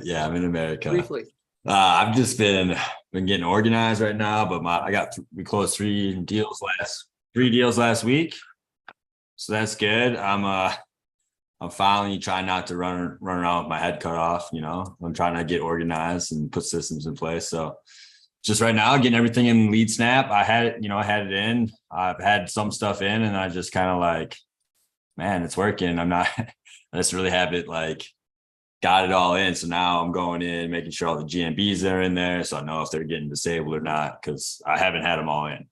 Yeah, I'm in America. Briefly. I've just been getting organized right now, but we closed three deals last week, so that's good. I'm finally trying not to run around with my head cut off. I'm trying to get organized and put systems in place. So just right now, getting everything in LeadSnap. I had it in. I've had some stuff in, and I just kind of like, man, it's working. I just really have it got it all in. So now I'm going in, making sure all the GMBs are in there, so I know if they're getting disabled or not, because I haven't had them all in.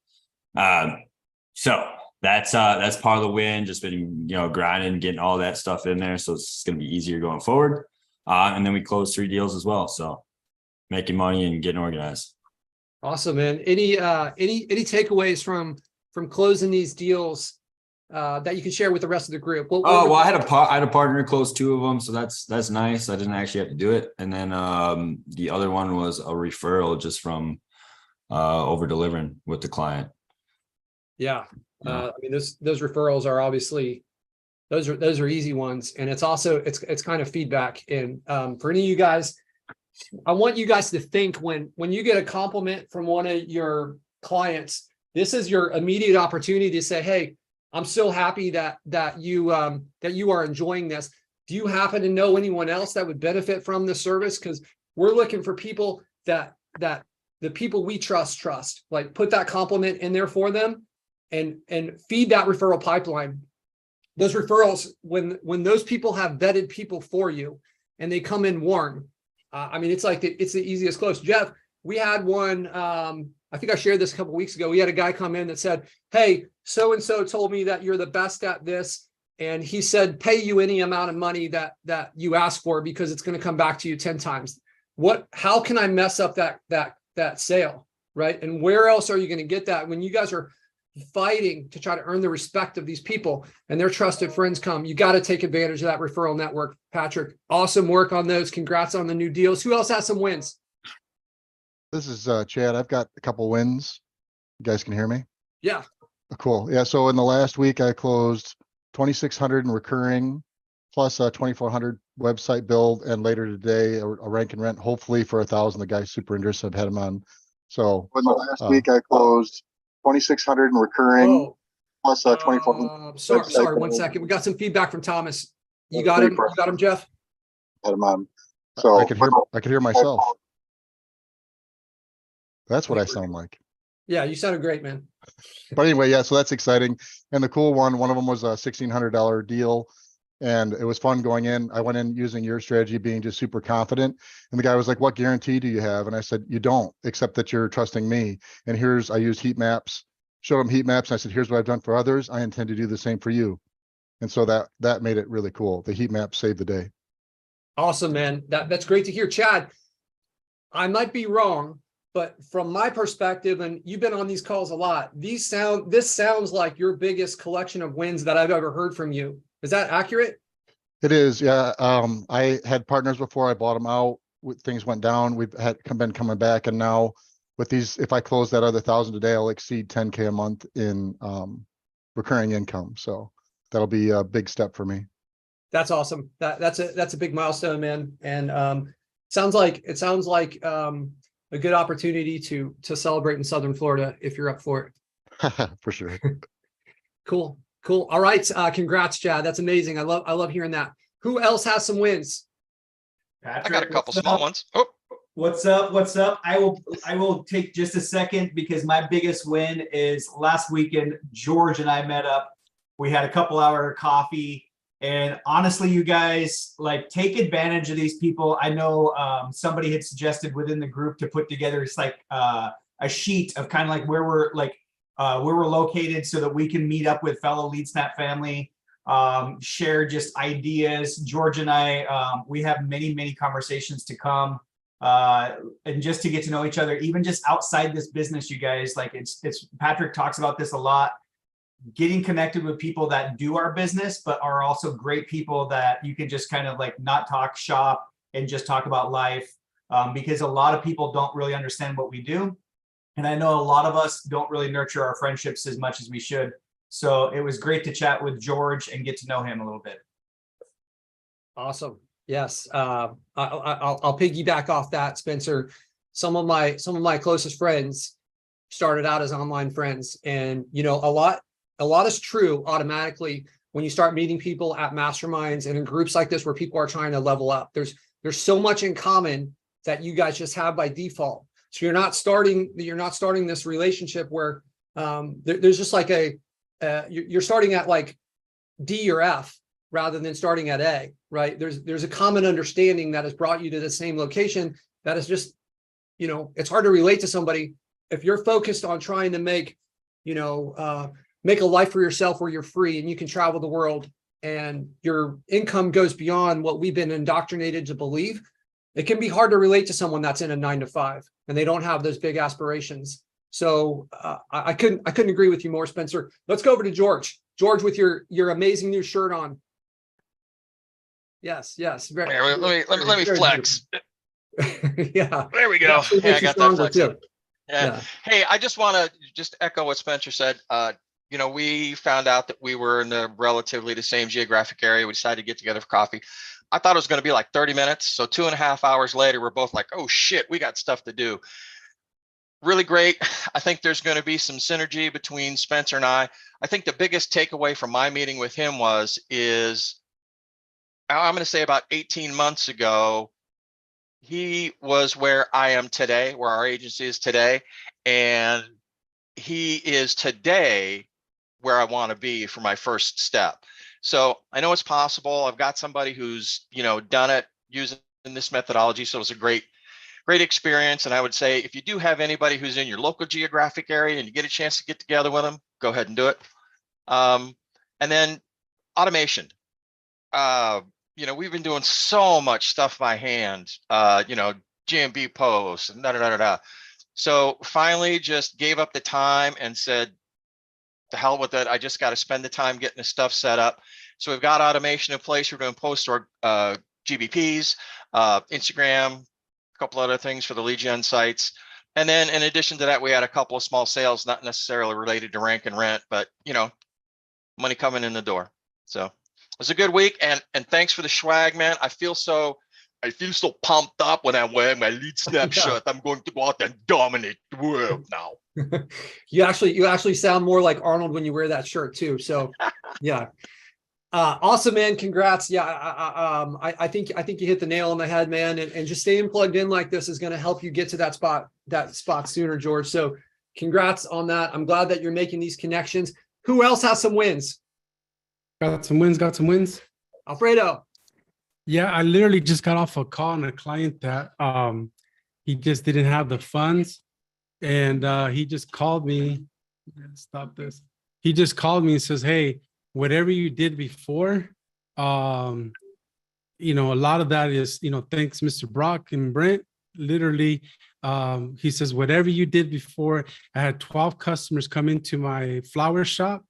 So that's part of the win. Just been grinding, getting all that stuff in there, so it's going to be easier going forward. And then we closed 3 deals as well, so making money and getting organized. Awesome, man. Any takeaways from closing these deals that you can share with the rest of the group? I had a partner close 2 of them, so that's nice. I didn't actually have to do it. And then the other one was a referral just from over delivering with the client. Yeah. I mean, those referrals are obviously those are easy ones, and it's also it's kind of feedback. And for any of you guys, I want you guys to think when you get a compliment from one of your clients, this is your immediate opportunity to say, hey, I'm so happy that you are enjoying this. Do you happen to know anyone else that would benefit from this service? Because we're looking for people that the people we trust. Like, put that compliment in there for them and feed that referral pipeline. Those referrals, when those people have vetted people for you and they come in warm, I mean, it's the easiest close. Jeff, we had one, I think I shared this a couple of weeks ago. We had a guy come in that said, hey, so-and-so told me that you're the best at this. And he said, pay you any amount of money that you ask for, because it's going to come back to you 10 times. How can I mess up that sale? Right. And where else are you going to get that when you guys are fighting to try to earn the respect of these people and their trusted friends come? You got to take advantage of that referral network. Patrick, awesome work on those. Congrats on the new deals. Who else has some wins? This is Chad. I've got a couple wins. You guys can hear me? Yeah. Cool. Yeah. So in the last week, I closed 2,600 in recurring, plus a 2,400 website build, and later today a rank and rent, hopefully for 1,000. The guy's super interested. I've had him on. So in the last week, I closed 2,600 in recurring, plus 2,400. Sorry, 1 second. We got some feedback from Thomas. You got him. You got him, Jeff. Had him on. So I could hear myself. That's what I sound like. Yeah, you sounded great, man. But anyway, yeah, so that's exciting. And the cool one of them was a $1,600 deal. And it was fun going in. I went in using your strategy, being just super confident. And the guy was like, what guarantee do you have? And I said, you don't, except that you're trusting me. And I used heat maps, showed him heat maps. And I said, here's what I've done for others. I intend to do the same for you. And so that made it really cool. The heat map saved the day. Awesome, man. That's great to hear. Chad, I might be wrong, but from my perspective, and you've been on these calls a lot, this sounds like your biggest collection of wins that I've ever heard from you. Is that accurate? It is, yeah. I had partners before. I bought them out. Things went down. We've been coming back, and now with these, if I close that other 1,000 today, I'll exceed 10K a month in recurring income. So that'll be a big step for me. That's awesome. That's a big milestone, man. And sounds like a good opportunity to celebrate in Southern Florida if you're up for it. For sure. Cool. All right. Congrats, Chad. That's amazing. I love hearing that. Who else has some wins? Patrick, I got a couple small ones. Oh, what's up? I will take just a second, because my biggest win is last weekend. George and I met up. We had a couple-hour coffee. And honestly, you guys, take advantage of these people. I know somebody had suggested within the group to put together, it's a sheet of kind of where we're located, so that we can meet up with fellow LeadSnap family, share just ideas. George and I, we have many conversations to come, and just to get to know each other, even just outside this business, you guys. It's Patrick talks about this a lot. Getting connected with people that do our business, but are also great people that you can just kind of not talk shop and just talk about life, because a lot of people don't really understand what we do. And I know a lot of us don't really nurture our friendships as much as we should. So it was great to chat with George and get to know him a little bit. Awesome. Yes. I'll piggyback off that, Spencer. Some of my closest friends started out as online friends, and you know, a lot is true automatically when you start meeting people at masterminds and in groups like this where people are trying to level up. There's so much in common that you guys just have by default. So you're not starting this relationship where there's just like you're starting at like D or F rather than starting at A, right? There's a common understanding that has brought you to the same location. That is just, you know, it's hard to relate to somebody if you're focused on trying to make, you know, make a life for yourself where you're free and you can travel the world and your income goes beyond what we've been indoctrinated to believe. It can be hard to relate to someone that's in a 9-to-5 and they don't have those big aspirations. So I couldn't agree with you more, Spencer. Let's go over to George. George, with your amazing new shirt on. Yes. Very, Let me flex. Yeah. There we go. Yeah, Yeah, I got that flex. too. Yeah. Hey, I just want to just echo what Spencer said. You know, we found out that we were in relatively the same geographic area. We decided to get together for coffee. I thought it was going to be like 30 minutes. So 2.5 hours later, we're both like, oh shit, we got stuff to do. Really great. I think there's going to be some synergy between Spencer and I. I think the biggest takeaway from my meeting with him is I'm going to say about 18 months ago, he was where I am today, where our agency is today. And he is today where I want to be for my first step. So I know it's possible. I've got somebody who's, you know, done it using this methodology. So it's a great experience. And I would say, if you do have anybody who's in your local geographic area and you get a chance to get together with them, go ahead and do it. And then automation. You know, we've been doing so much stuff by hand, you know, GMB posts and So finally just gave up the time and said, the hell with it. I just got to spend the time getting the stuff set up. So we've got automation in place. We're doing post or GBPs, Instagram, a couple other things for the lead gen sites. And then in addition to that, we had a couple of small sales, not necessarily related to rank and rent, but you know, money coming in the door. So it was a good week. And thanks for the swag, man. I feel so pumped up when I'm wearing my LeadSnap shirt. I'm going to go out and dominate the world now. You actually sound more like Arnold when you wear that shirt too. So yeah. Awesome, man. Congrats. Yeah. I think you hit the nail on the head, man. And just staying plugged in like this is going to help you get to that spot sooner, George. So congrats on that. I'm glad that you're making these connections. Who else has some wins? Got some wins. Alfredo. Yeah, I literally just got off a call on a client that he just didn't have the funds. And he just called me. Stop this. He just called me and says, hey, whatever you did before, you know, a lot of that is, you know, thanks, Mr. Brock and Brent. Literally, he says, whatever you did before, I had 12 customers come into my flower shop.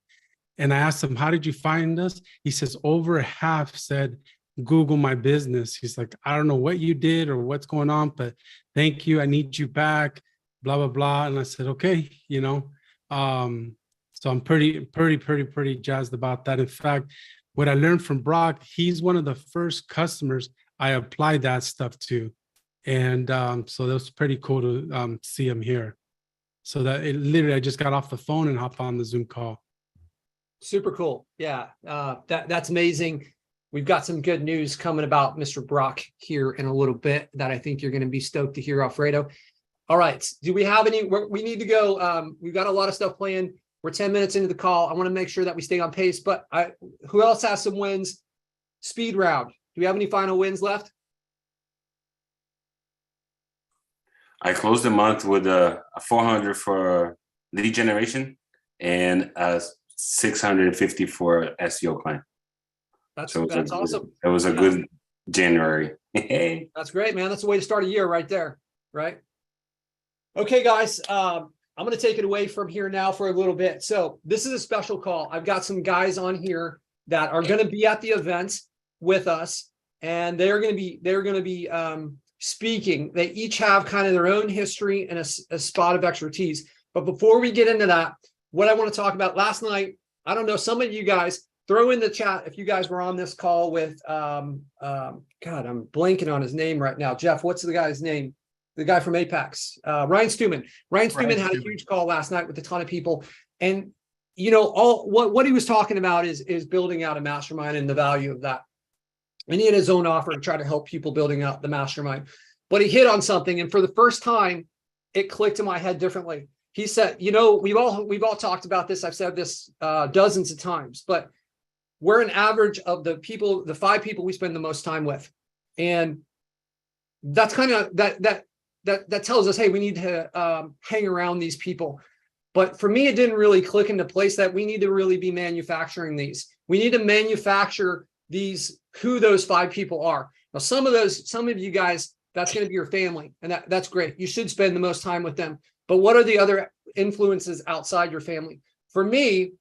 And I asked him, how did you find us? He says, over half said, Google my business. He's like, I don't know what you did or what's going on, but thank you. I need you back, blah, blah, blah. And I said, okay, you know, so I'm pretty jazzed about that. In fact, what I learned from Brock, he's one of the first customers I applied that stuff to. And so that was pretty cool to see him here. So that it literally, I just got off the phone and hopped on the Zoom call. Super cool. Yeah, that's amazing. We've got some good news coming about Mr. Brock here in a little bit that I think you're going to be stoked to hear, Alfredo. All right. Do we have any? We need to go. We've got a lot of stuff planned. We're 10 minutes into the call. I want to make sure that we stay on pace, but who else has some wins? Speed round. Do we have any final wins left? I closed the month with a 400 for lead generation and a 650 for SEO plan. That's So that's awesome. It was a good January. That's great, man. That's the way to start a year right there, right? Okay, guys, I'm going to take it away from here now for a little bit. So this is a special call. I've got some guys on here that are going to be at the event with us, and they're going to be speaking. They each have kind of their own history and a spot of expertise. But before we get into that, what I want to talk about last night, I don't know, some of you guys, throw in the chat if you guys were on this call with God, I'm blanking on his name right now. Jeff, what's the guy's name? The guy from Apex, Ryan Stewman. Ryan Stewman had a huge call last night with a ton of people. And you know, what he was talking about is building out a mastermind and the value of that. And he had his own offer to try to help people building out the mastermind. But he hit on something, and for the first time, it clicked in my head differently. He said, you know, we've all talked about this. I've said this dozens of times, but we're an average of the 5 people we spend the most time with. And that's kind of that tells us, hey, we need to hang around these people. But for me, it didn't really click into place that we need to really be manufacturing these. We need to manufacture these, who those 5 people are. Now, some of you guys, that's going to be your family, and that's great. You should spend the most time with them. But what are the other influences outside your family? For me,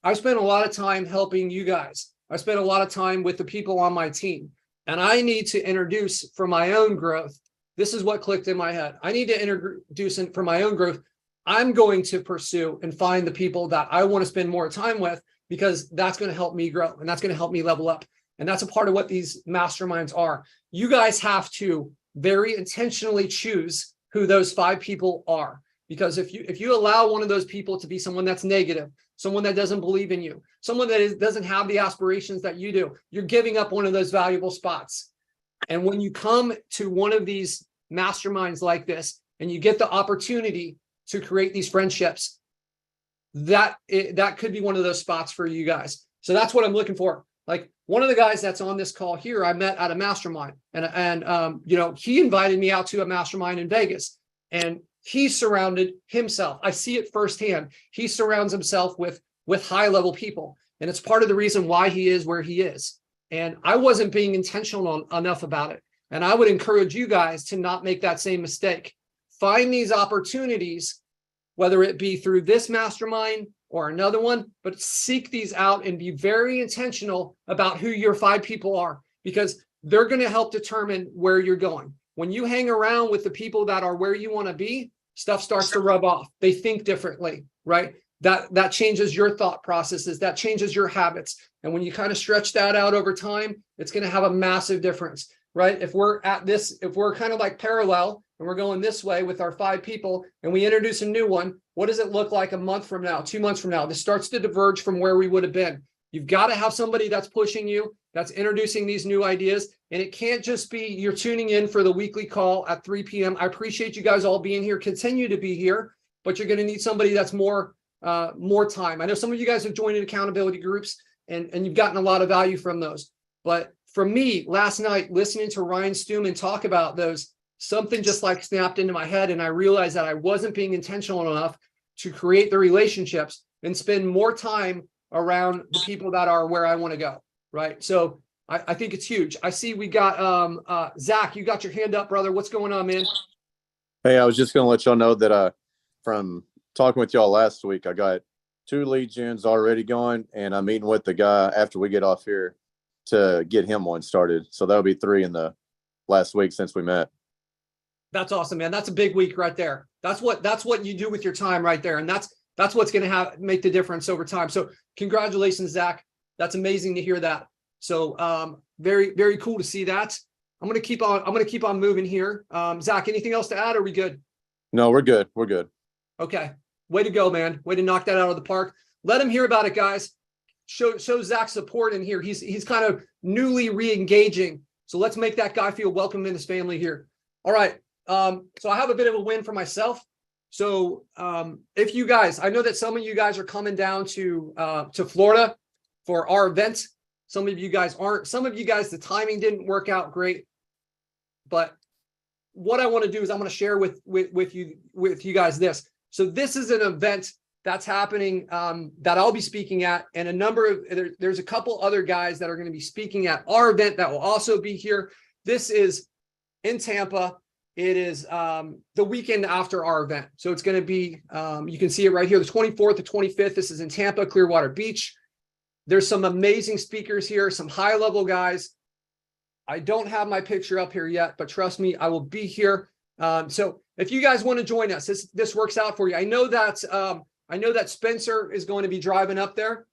I spent a lot of time helping you guys. I spent a lot of time with the people on my team, and I need to introduce for my own growth. This is what clicked in my head. I need to introduce for my own growth. I'm going to pursue and find the people that I want to spend more time with, because that's going to help me grow and that's going to help me level up. And that's a part of what these masterminds are. You guys have to very intentionally choose who those 5 people are. Because if you allow one of those people to be someone that's negative, someone that doesn't believe in you, someone that doesn't have the aspirations that you do, you're giving up one of those valuable spots. And when you come to one of these masterminds like this, and you get the opportunity to create these friendships, that could be one of those spots for you guys. So that's what I'm looking for. Like, one of the guys that's on this call here, I met at a mastermind, and you know, he invited me out to a mastermind in Vegas, and he surrounded himself. I see it firsthand. He surrounds himself with high level people, and it's part of the reason why he is where he is. And I wasn't being intentional enough about it. And I would encourage you guys to not make that same mistake. Find these opportunities, whether it be through this mastermind or another one, but seek these out and be very intentional about who your 5 people are, because they're going to help determine where you're going. When you hang around with the people that are where you want to be, stuff starts to rub off. They think differently, right? That changes your thought processes, that changes your habits. And when you kind of stretch that out over time, it's going to have a massive difference, right? If we're kind of like parallel and we're going this way with our 5 people, and we introduce a new one, what does it look like a month from now, 2 months from now? This starts to diverge from where we would have been. You've got to have somebody that's pushing you, that's introducing these new ideas. And it can't just be you're tuning in for the weekly call at 3 p.m. I appreciate you guys all being here. Continue to be here, but you're going to need somebody that's more time. I know some of you guys have joined in accountability groups, and you've gotten a lot of value from those. But for me, last night, listening to Ryan Stewman talk about those, something just like snapped into my head, and I realized that I wasn't being intentional enough to create the relationships and spend more time around the people that are where I want to go, right? So I think it's huge. I see we got Zach, you got your hand up, brother. What's going on, man? Hey, I was just going to let y'all know that from talking with y'all last week, I got 2 lead gens already going, and I'm meeting with the guy after we get off here to get him one started. So that'll be 3 in the last week since we met. That's awesome, man. That's a big week right there. That's what you do with your time right there. And that's what's going to make the difference over time. So congratulations, Zach. That's amazing to hear that. So very, very cool to see that. I'm going to keep on moving here. Zach, anything else to add? Or are we good? No, we're good. We're good. Okay. Way to go, man. Way to knock that out of the park. Let him hear about it, guys. Show Zach support in here. He's kind of newly re-engaging. So let's make that guy feel welcome in his family here. All right. So I have a bit of a win for myself. So if you guys, I know that some of you guys are coming down to Florida for our event. Some of you guys aren't. Some of you guys, the timing didn't work out great. But what I want to do is I'm going to share with you guys this. So this is an event that's happening that I'll be speaking at, and there's a couple other guys that are going to be speaking at our event that will also be here. This is in Tampa. It is the weekend after our event. So it's going to be, you can see it right here, the 24th to 25th. This is in Tampa, Clearwater Beach. There's some amazing speakers here, some high-level guys. I don't have my picture up here yet, but trust me, I will be here. So if you guys want to join us, this works out for you. I know that Spencer is going to be driving up there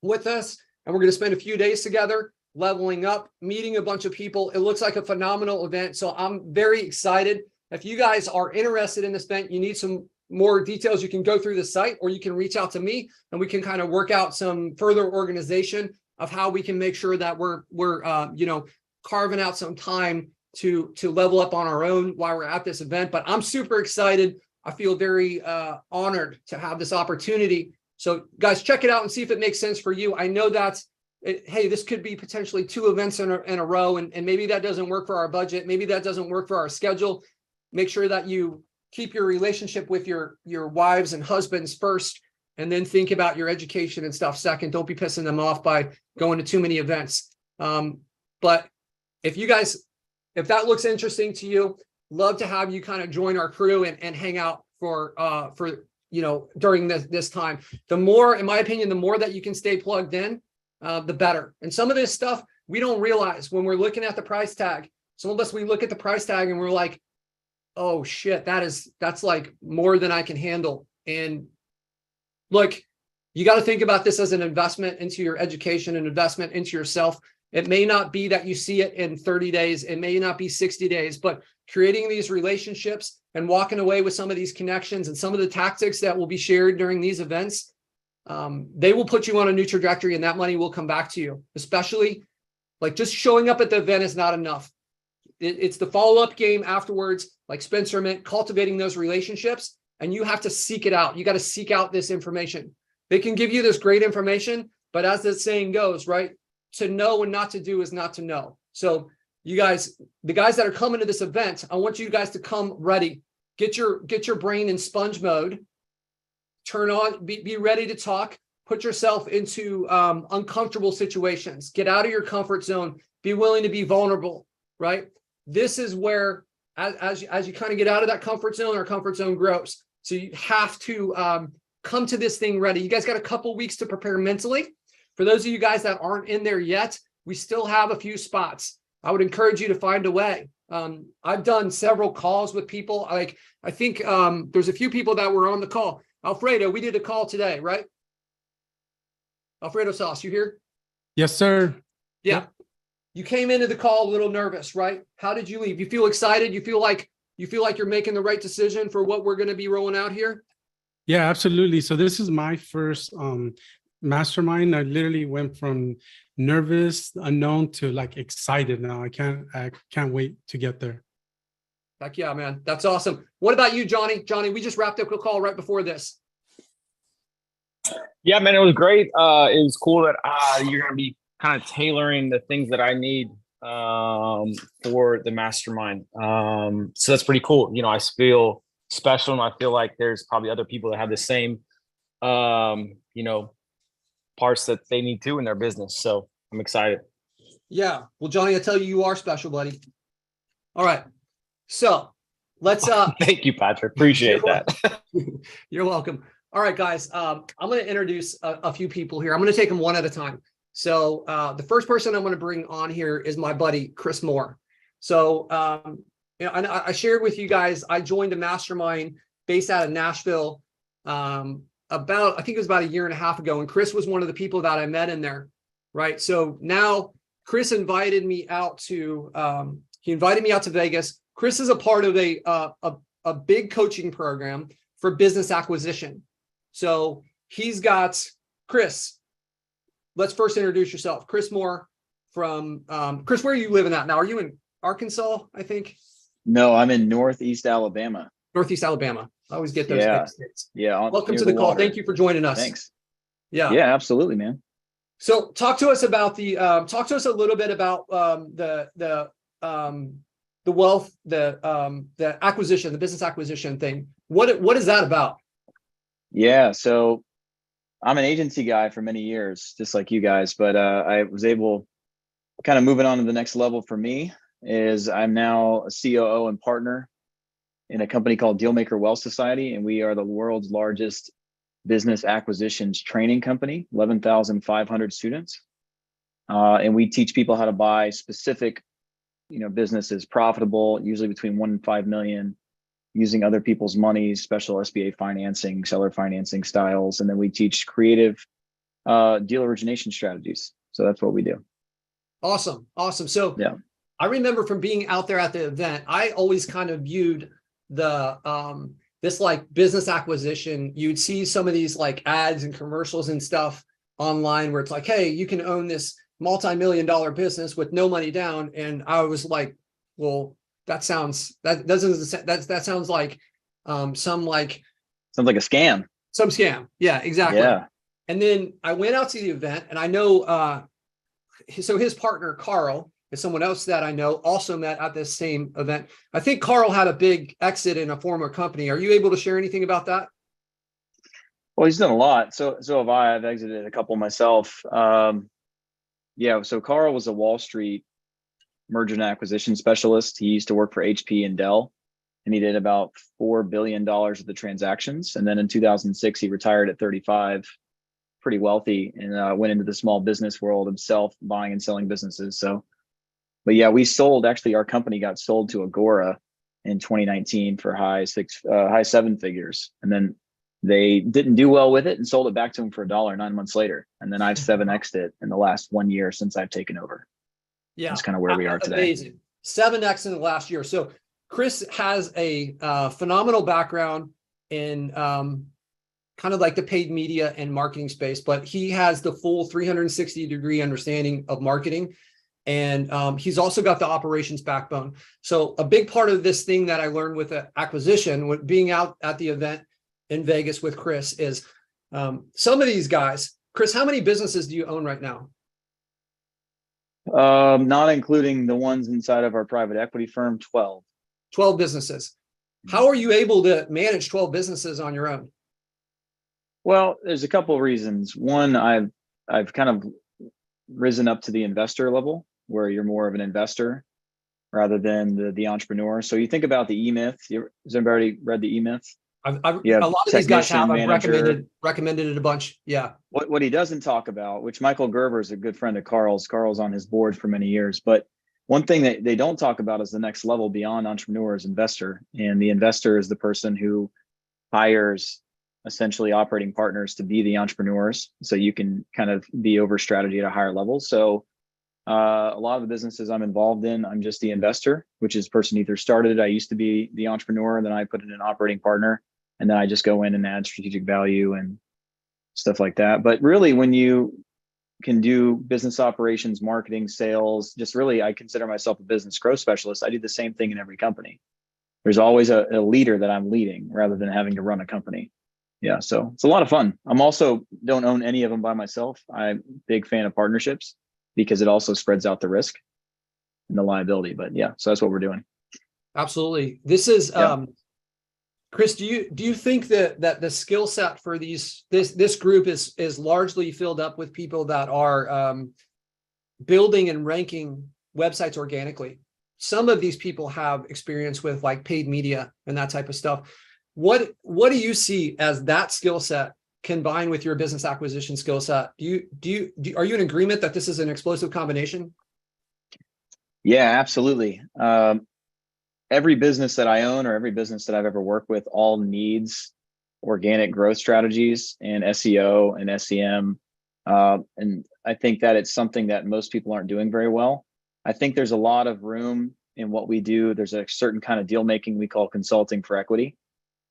with us. and we're going to spend a few days together, leveling up, meeting a bunch of people. It looks like a phenomenal event. So I'm very excited. If you guys are interested in this event, you need some more details, you can go through the site, or you can reach out to me and we can kind of work out some further organization of how we can make sure that we're carving out some time to level up on our own while we're at this event. But I'm super excited. I feel very honored to have this opportunity. So guys, check it out and see if it makes sense for you. I know hey, this could be potentially 2 events in a row, and maybe that doesn't work for our budget. Maybe that doesn't work for our schedule. Make sure that you keep your relationship with your wives and husbands first, and then think about your education and stuff second. Don't be pissing them off by going to too many events. But if that looks interesting to you, love to have you kind of join our crew and hang out for during this time. The more, in my opinion, the more that you can stay plugged in, the better. And some of this stuff we don't realize when we're looking at the price tag. Some of us, we look at the price tag and we're like, oh shit, that's like more than I can handle. And look, you got to think about this as an investment into your education, an investment into yourself. It may not be that you see it in 30 days. It may not be 60 days, but creating these relationships and walking away with some of these connections and some of the tactics that will be shared during these events, they will put you on a new trajectory, and that money will come back to you. Especially, like, just showing up at the event is not enough. It's the follow-up game afterwards, like Spencer meant, cultivating those relationships, and you have to seek it out. You got to seek out this information. They can give you this great information, but as the saying goes, right, to know and not to do is not to know. So you guys, the guys that are coming to this event, I want you guys to come ready. Get your brain in sponge mode. Turn on, be ready to talk. Put yourself into uncomfortable situations. Get out of your comfort zone. Be willing to be vulnerable, right? This is where, as you kind of get out of that comfort zone, our comfort zone grows. So you have to come to this thing ready. You guys got a couple weeks to prepare mentally. For those of you guys that aren't in there yet, we still have a few spots. I would encourage you to find a way. I've done several calls with people. I think there's a few people that were on the call. Alfredo, we did a call today, right? Alfredo Sauce, you here? Yes, sir. Yeah. Yep. You came into the call a little nervous, right? How did you leave? You feel excited? You feel like you're making the right decision for what we're going to be rolling out here? Yeah, absolutely. So this is my first mastermind. I literally went from nervous, unknown to like excited now. I can't wait to get there. Heck yeah, man. That's awesome. What about you, Johnny? Johnny, we just wrapped up a call right before this. Yeah, man, it was great. It was cool that you're going to be kind of tailoring the things that I need for the mastermind. So that's pretty cool. You know, I feel special, and I feel like there's probably other people that have the same, parts that they need to in their business. So I'm excited. Yeah. Well, Johnny, I tell you, you are special, buddy. All right. So let's Thank you, Patrick. Appreciate that. You're welcome. All right, guys. I'm going to introduce a few people here. I'm going to take them one at a time. So the first person I'm going to bring on here is my buddy, Chris Moore. So, I shared with you guys, I joined a mastermind based out of Nashville I think it was about a year and a half ago. And Chris was one of the people that I met in there. Right. So now Chris invited me out to Vegas. Chris is a part of a big coaching program for business acquisition. So he's got Chris. Let's first introduce yourself. Chris Moore from Chris, where are you living at now? Are you in Arkansas, I think? No, I'm in Northeast Alabama. Northeast Alabama. I always get those big states. Yeah. Welcome to the call. Thank you for joining us. Thanks. Yeah. Yeah, absolutely, man. So talk to us a little bit about the wealth, the acquisition, the business acquisition thing. What is that about? Yeah. So I'm an agency guy for many years, just like you guys, but I was able, kind of moving on to the next level for me is I'm now a COO and partner in a company called Dealmaker Wealth Society, and we are the world's largest business acquisitions training company, 11,500 students. And we teach people how to buy specific, businesses profitable, usually between 1 and 5 million, using other people's money, special SBA financing, seller financing styles. And then we teach creative deal origination strategies. So that's what we do. Awesome. Awesome. So Yeah. I remember from being out there at the event, I always kind of viewed the this like business acquisition. You'd see some of these like ads and commercials and stuff online where it's like, hey, you can own this multi-million-dollar business with no money down. And I was like, well, that sounds like Sounds like a scam. some scam. Yeah, exactly. Yeah. And then I went out to the event, and I know so his partner Carl is someone else that I know also met at this same event. I think Carl had a big exit in a former company. Are you able to share anything about that? Well, he's done a lot. So have I. I've exited a couple myself. Yeah. So Carl was a Wall Street merger and acquisition specialist. He used to work for HP and Dell, and he did about $4 billion of the transactions. And then in 2006, he retired at 35, pretty wealthy, and went into the small business world himself, buying and selling businesses. So, but yeah, we sold, actually our company got sold to Agora in 2019 for high seven figures. And then they didn't do well with it and sold it back to him for $1 9 months later. And then I've 7x'd it in the last 1 year since I've taken over. Yeah. That's kind of where we are today. Amazing. 7x in the last year. So Chris has a phenomenal background in kind of like the paid media and marketing space, but he has the full 360-degree understanding of marketing. And he's also got the operations backbone. So a big part of this thing that I learned with the acquisition, with being out at the event in Vegas with Chris, is some of these guys. Chris, how many businesses do you own right now? Not including the ones inside of our private equity firm, 12. 12 businesses. How are you able to manage 12 businesses on your own? Well, there's a couple of reasons. One, I've kind of risen up to the investor level, where you're more of an investor rather than the entrepreneur. So you think about the E-Myth. Has everybody read the E-Myth? A lot of these guys have. I've recommended it a bunch. Yeah. What he doesn't talk about, which Michael Gerber is a good friend of Carl's. Carl's on his board for many years. But one thing that they don't talk about is the next level beyond entrepreneur is investor. And the investor is the person who hires essentially operating partners to be the entrepreneurs. So you can kind of be over strategy at a higher level. So a lot of the businesses I'm involved in, I'm just the investor, which is the person either started it. I used to be the entrepreneur, and then I put in an operating partner, and then I just go in and add strategic value and stuff like that. But really, when you can do business operations, marketing, sales, just really, I consider myself a business growth specialist. I do the same thing in every company. There's always a leader that I'm leading rather than having to run a company. Yeah, so it's a lot of fun. I'm also don't own any of them by myself. I'm a big fan of partnerships because it also spreads out the risk and the liability. But yeah, so that's what we're doing. Absolutely. This is Chris, do you think that the skill set for this group is largely filled up with people that are building and ranking websites organically? Some of these people have experience with like paid media and that type of stuff. What do you see as that skill set combined with your business acquisition skill set? Are you in agreement that this is an explosive combination? Yeah, absolutely. Every business that I own or every business that I've ever worked with all needs organic growth strategies and SEO and SEM. And I think that it's something that most people aren't doing very well. I think there's a lot of room in what we do. There's a certain kind of deal making we call consulting for equity.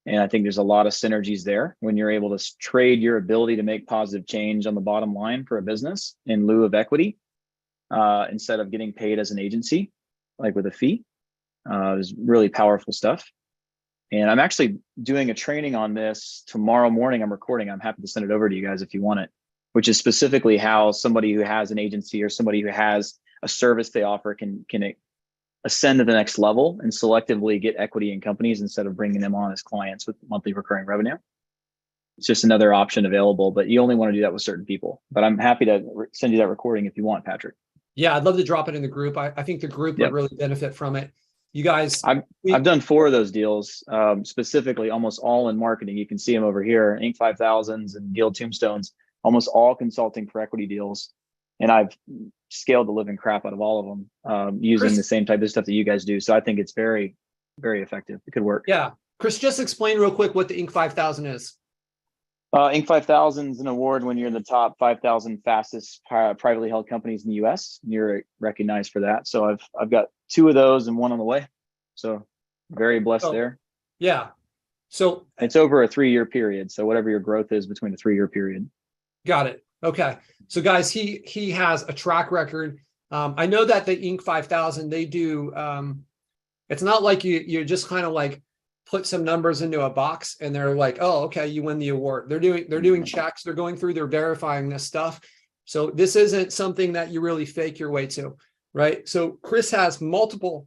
And I think there's a lot of synergies there when you're able to trade your ability to make positive change on the bottom line for a business in lieu of equity, instead of getting paid as an agency, like with a fee. There's really powerful stuff. And I'm actually doing a training on this tomorrow morning. I'm recording. I'm happy to send it over to you guys if you want it, which is specifically how somebody who has an agency or somebody who has a service they offer can ascend to the next level and selectively get equity in companies instead of bringing them on as clients with monthly recurring revenue. It's just another option available, but you only want to do that with certain people. But I'm happy to send you that recording if you want, Patrick. Yeah, I'd love to drop it in the group. I think the group would really benefit from it. You guys, I've done 4 of those deals, specifically almost all in marketing. You can see them over here, Inc. 5000s and Deal Tombstones, almost all consulting for equity deals. And I've scaled the living crap out of all of them using the same type of stuff that you guys do. So I think it's very, very effective. It could work. Yeah. Chris, just explain real quick what the Inc. 5000 is. Inc. 5000 is an award when you're in the top 5,000 fastest privately held companies in the US. You're recognized for that. So I've got 2 of those and 1 on the way. So very blessed there. Yeah. So it's over a 3-year period. So whatever your growth is between a 3-year period. got it. Okay. So guys, he has a track record. I know that the Inc. 5000, they do, it's not like you just kind of like put some numbers into a box and they're like, oh, okay, you win the award. They're doing checks, they're going through, they're verifying this stuff. So this isn't something that you really fake your way to, right? So Chris has multiple,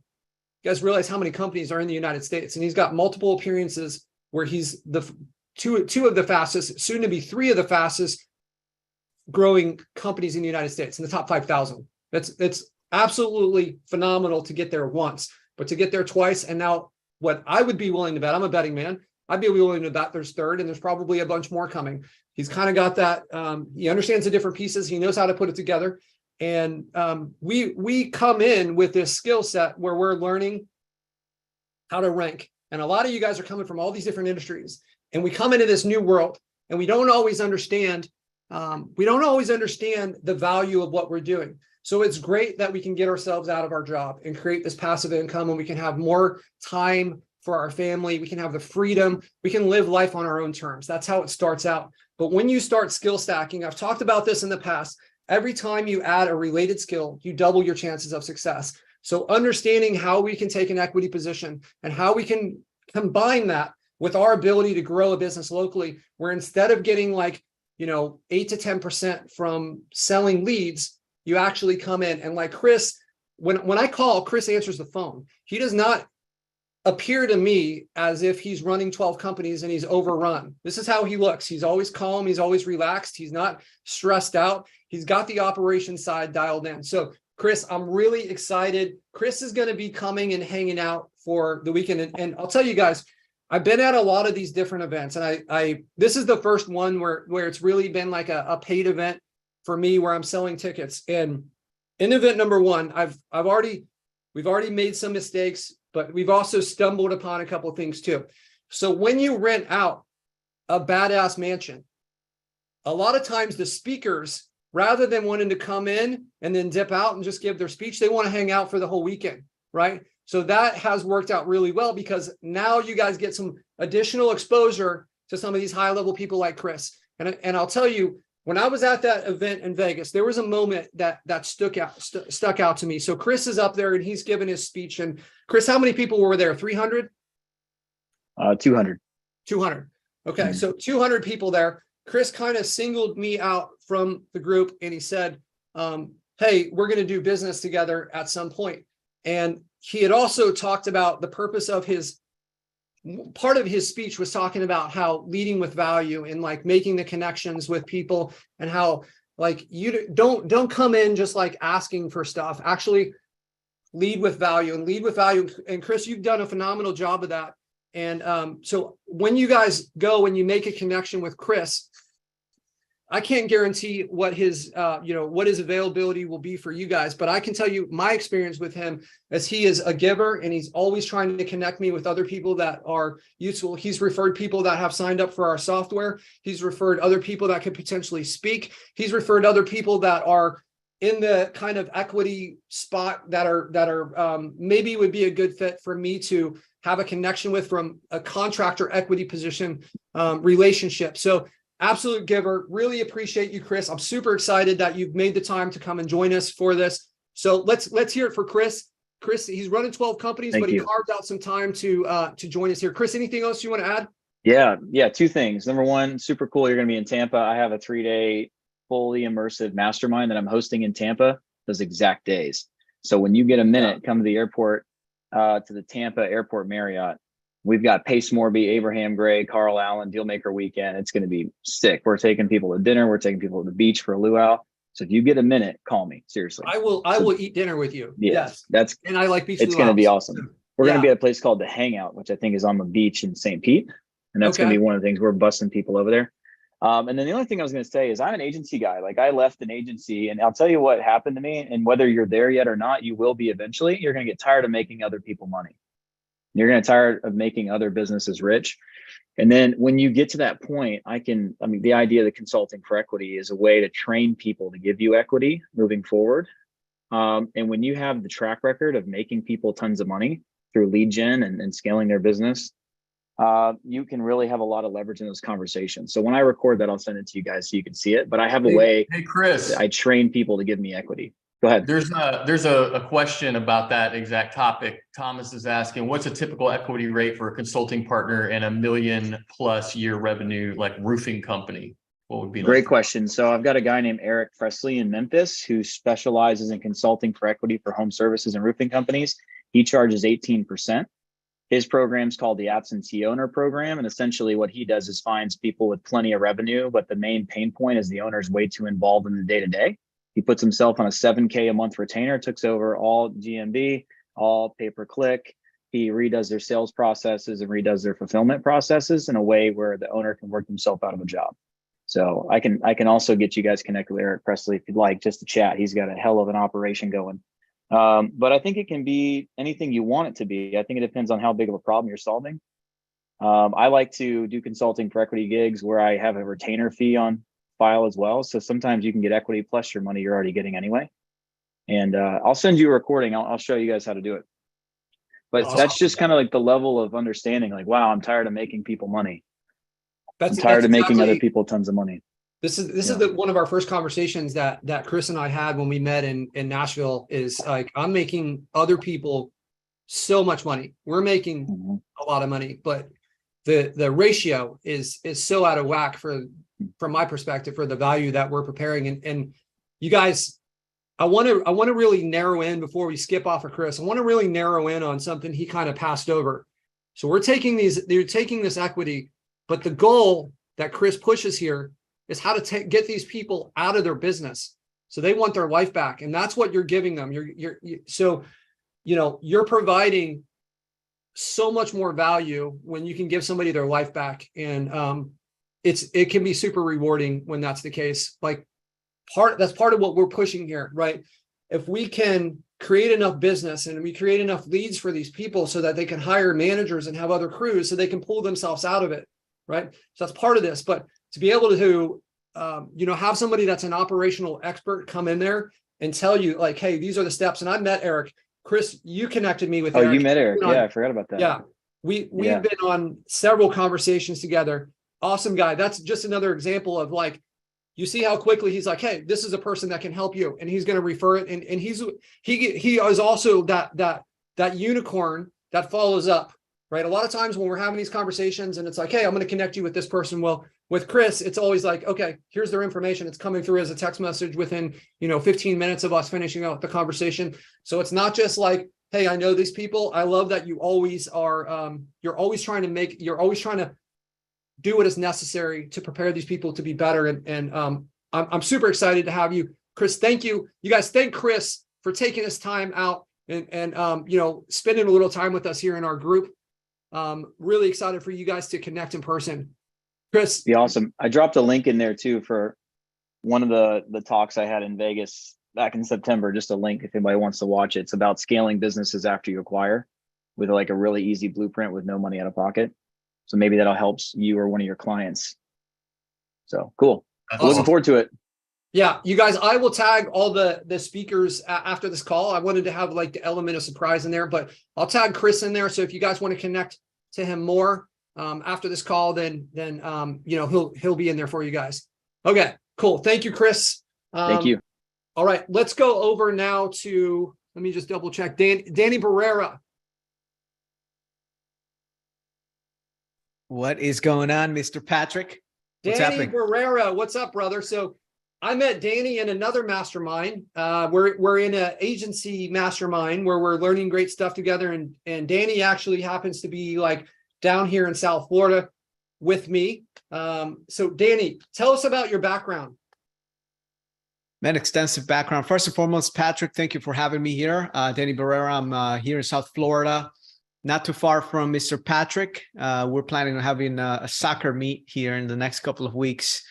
you guys realize how many companies are in the United States, and he's got multiple appearances where he's the two of the fastest, soon to be 3 of the fastest growing companies in the United States in the top 5,000. It's absolutely phenomenal to get there once, but to get there twice. And now what I would be willing to bet, I'm a betting man, I'd be willing to bet there's 3rd, and there's probably a bunch more coming. He's kind of got that. He understands the different pieces. He knows how to put it together. And we come in with this skill set where we're learning how to rank. And a lot of you guys are coming from all these different industries, and we come into this new world, and we don't always understand the value of what we're doing. So it's great that we can get ourselves out of our job and create this passive income, and we can have more time for our family. We can have the freedom. We can live life on our own terms. That's how it starts out. But when you start skill stacking, I've talked about this in the past, every time you add a related skill, you double your chances of success. So understanding how we can take an equity position and how we can combine that with our ability to grow a business locally, where instead of getting like, 8 to 10% from selling leads, you actually come in and like Chris, when I call, Chris answers the phone. He does not appear to me as if he's running 12 companies and he's overrun. This is how he looks. He's always calm. He's always relaxed. He's not stressed out. He's got the operation side dialed in. So Chris, I'm really excited. Chris is going to be coming and hanging out for the weekend. And I'll tell you guys, I've been at a lot of these different events, and this is the first one where it's really been like a paid event for me, where I'm selling tickets. And in event number 1, we've already made some mistakes, but we've also stumbled upon a couple of things too. So when you rent out a badass mansion, a lot of times the speakers, rather than wanting to come in and then dip out and just give their speech, they want to hang out for the whole weekend, right? So that has worked out really well, because now you guys get some additional exposure to some of these high-level people like Chris. And I'll tell you, when I was at that event in Vegas, there was a moment that stuck out to me. So Chris is up there and he's giving his speech. And Chris, how many people were there? 300? 200. 200. Okay, so 200 people there. Chris kind of singled me out from the group, and he said, hey, we're going to do business together at some point. And he had also talked about the purpose of part of his speech was talking about how leading with value and like making the connections with people, and how like you don't come in just like asking for stuff, actually lead with value and lead with value. And Chris, you've done a phenomenal job of that. And so when you guys go and you make a connection with Chris, I can't guarantee what his availability will be for you guys, but I can tell you my experience with him is he is a giver, and he's always trying to connect me with other people that are useful. He's referred people that have signed up for our software. He's referred other people that could potentially speak. He's referred other people that are in the kind of equity spot that are maybe would be a good fit for me to have a connection with from a contractor equity position relationship. So absolute giver. Really appreciate you, Chris. I'm super excited that you've made the time to come and join us for this. So let's hear it for Chris. Chris, he's running 12 companies, but he carved out some time to join us here. Chris, anything else you want to add? Yeah. 2 things. Number 1, super cool. You're going to be in Tampa. I have a 3-day fully immersive mastermind that I'm hosting in Tampa those exact days. So when you get a minute, come to the airport, to the Tampa Airport Marriott. We've got Pace Morby, Abraham Gray, Carl Allen, Dealmaker weekend. It's going to be sick. We're taking people to dinner. We're taking people to the beach for a luau. So if you get a minute, call me. Seriously. I will eat dinner with you. Yes. And I like beach. It's going to be awesome. We're going to be at a place called The Hangout, which I think is on the beach in St. Pete. And that's going to be one of the things we're busting people over there. And then the only thing I was going to say is I'm an agency guy. Like I left an agency, and I'll tell you what happened to me, and whether you're there yet or not, you will be eventually. You're going to get tired of making other people money. You're going to get tired of making other businesses rich. And then when you get to that point, the idea of the consulting for equity is a way to train people to give you equity moving forward. And when you have the track record of making people tons of money through lead gen and scaling their business, you can really have a lot of leverage in those conversations. So when I record that, I'll send it to you guys so you can see it. But I have a way. Hey, Chris, I train people to give me equity. Go ahead. there's a question about that exact topic. Thomas is asking, what's a typical equity rate for a consulting partner in $1 million+ year revenue, like roofing company? What would be Great question. So I've got a guy named Eric Presley in Memphis who specializes in consulting for equity for home services and roofing companies. He charges 18%. His program's called the Absentee Owner Program. And essentially what he does is finds people with plenty of revenue, but the main pain point is the owner's way too involved in the day-to-day. He puts himself on a $7K a month retainer, takes over all GMB, all pay-per-click. He redoes their sales processes and redoes their fulfillment processes in a way where the owner can work himself out of a job. So I can also get you guys connected with Eric Presley if you'd like, just to chat. He's got a hell of an operation going. But I think it can be anything you want it to be. I think it depends on how big of a problem you're solving. I like to do consulting for equity gigs where I have a retainer fee on file as well. So sometimes you can get equity plus your money you're already getting anyway. And I'll send you a recording. I'll show you guys how to do it. But Awesome. That's just kind of like the level of understanding, like, wow, I'm tired of making people money. I'm That's tired of making exactly- other people tons of money. This is one of our first conversations that Chris and I had when we met in Nashville. Is like, I'm making other people so much money. We're making a lot of money, but the ratio is so out of whack from my perspective for the value that we're preparing. And you guys, I want to really narrow in before we skip off of Chris. I want to really narrow in on something he kind of passed over. So they're taking this equity, but the goal that Chris pushes here is how to get these people out of their business. So they want their life back. And that's what you're giving them. You're providing so much more value when you can give somebody their life back. And it can be super rewarding when that's the case. Like that's part of what we're pushing here, right? If we can create enough business and we create enough leads for these people so that they can hire managers and have other crews so they can pull themselves out of it, right? So that's part of this. But to be able to, have somebody that's an operational expert come in there and tell you like, hey, these are the steps. And I met Eric. Chris, you connected me with Eric. Oh, you met Eric. Yeah, I forgot about that. Yeah. We've been on several conversations together. Awesome guy. That's just another example of like, you see how quickly he's like, hey, this is a person that can help you. And he's going to refer it. And he is also that unicorn that follows up, right? A lot of times when we're having these conversations and it's like, hey, I'm going to connect you with this person. Well, with Chris, it's always like, okay, here's their information. It's coming through as a text message within, 15 minutes of us finishing out the conversation. So it's not just like, hey, I know these people. I love that you always are, you're always trying to do what is necessary to prepare these people to be better. And I'm super excited to have you. Chris, thank you. You guys, thank Chris for taking his time out and spending a little time with us here in our group. Really excited for you guys to connect in person. Chris. Be awesome. I dropped a link in there too for one of the talks I had in Vegas back in September, just a link if anybody wants to watch it. It's about scaling businesses after you acquire with like a really easy blueprint with no money out of pocket. So maybe that'll help you or one of your clients. So cool. Awesome. Looking forward to it. Yeah, you guys, I will tag all the speakers after this call. I wanted to have like the element of surprise in there, but I'll tag Chris in there. So if you guys want to connect to him more after this call, then he'll be in there for you guys. Okay, cool. Thank you, Chris. Thank you. All right, let's go over now to, let me just double check. Danny Barrera. What is going on, Mr. Patrick? What's Danny happening? Barrera, what's up, brother? So I met Danny in another mastermind. We're in an agency mastermind where we're learning great stuff together. And Danny actually happens to be like down here in South Florida with me. So Danny, tell us about your background. Man, extensive background. First and foremost, Patrick, thank you for having me here. Danny Barrera, I'm here in South Florida, not too far from Mr. Patrick. We're planning on having a soccer meet here in the next couple of weeks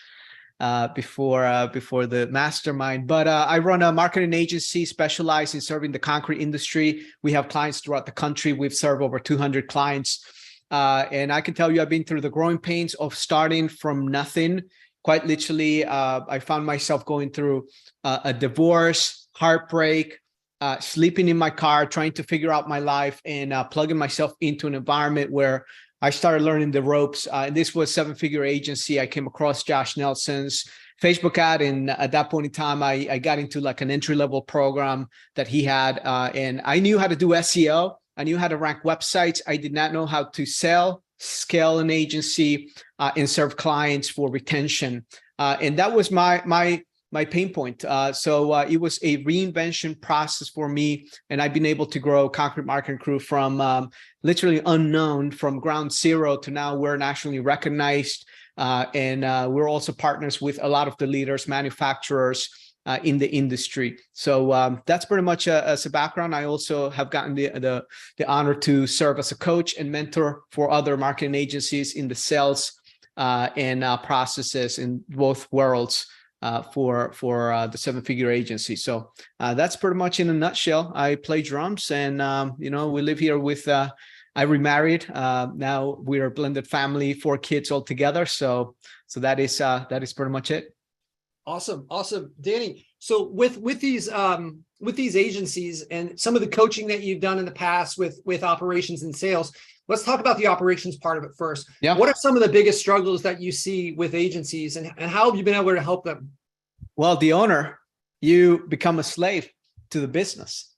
before the mastermind. But I run a marketing agency specialized in serving the concrete industry. We have clients throughout the country. We've served over 200 clients. And I can tell you, I've been through the growing pains of starting from nothing. Quite literally, I found myself going through a divorce, heartbreak, sleeping in my car, trying to figure out my life, and plugging myself into an environment where I started learning the ropes. And this was seven-figure agency. I came across Josh Nelson's Facebook ad, and at that point in time, I got into like an entry-level program that he had, and I knew how to do SEO. I knew how to rank websites. I did not know how to sell, scale an agency, and serve clients for retention. And that was my pain point. So it was a reinvention process for me. And I've been able to grow Concrete Marketing Crew from literally unknown, from ground zero to now we're nationally recognized. And we're also partners with a lot of the leaders, manufacturers in the industry. So that's pretty much as a background. I also have gotten the honor to serve as a coach and mentor for other marketing agencies in the sales and processes in both worlds for the seven-figure agency. So that's pretty much in a nutshell. I play drums, and we live here with. I remarried. Now we're a blended family, 4 kids all together. So that is pretty much it. Awesome. Danny. So with these agencies and some of the coaching that you've done in the past with operations and sales, let's talk about the operations part of it first. Yeah. What are some of the biggest struggles that you see with agencies, and how have you been able to help them? Well, the owner, you become a slave to the business.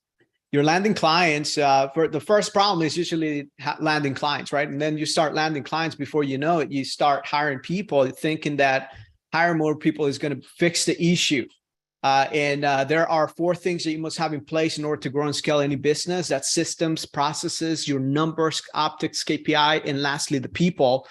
You're landing clients. For the first problem is usually landing clients, right? And then you start landing clients. Before you know it, you start hiring people, thinking that hiring more people is going to fix the issue. And there are 4 things that you must have in place in order to grow and scale any business. That's systems, processes, your numbers, optics, KPI, and lastly, the people.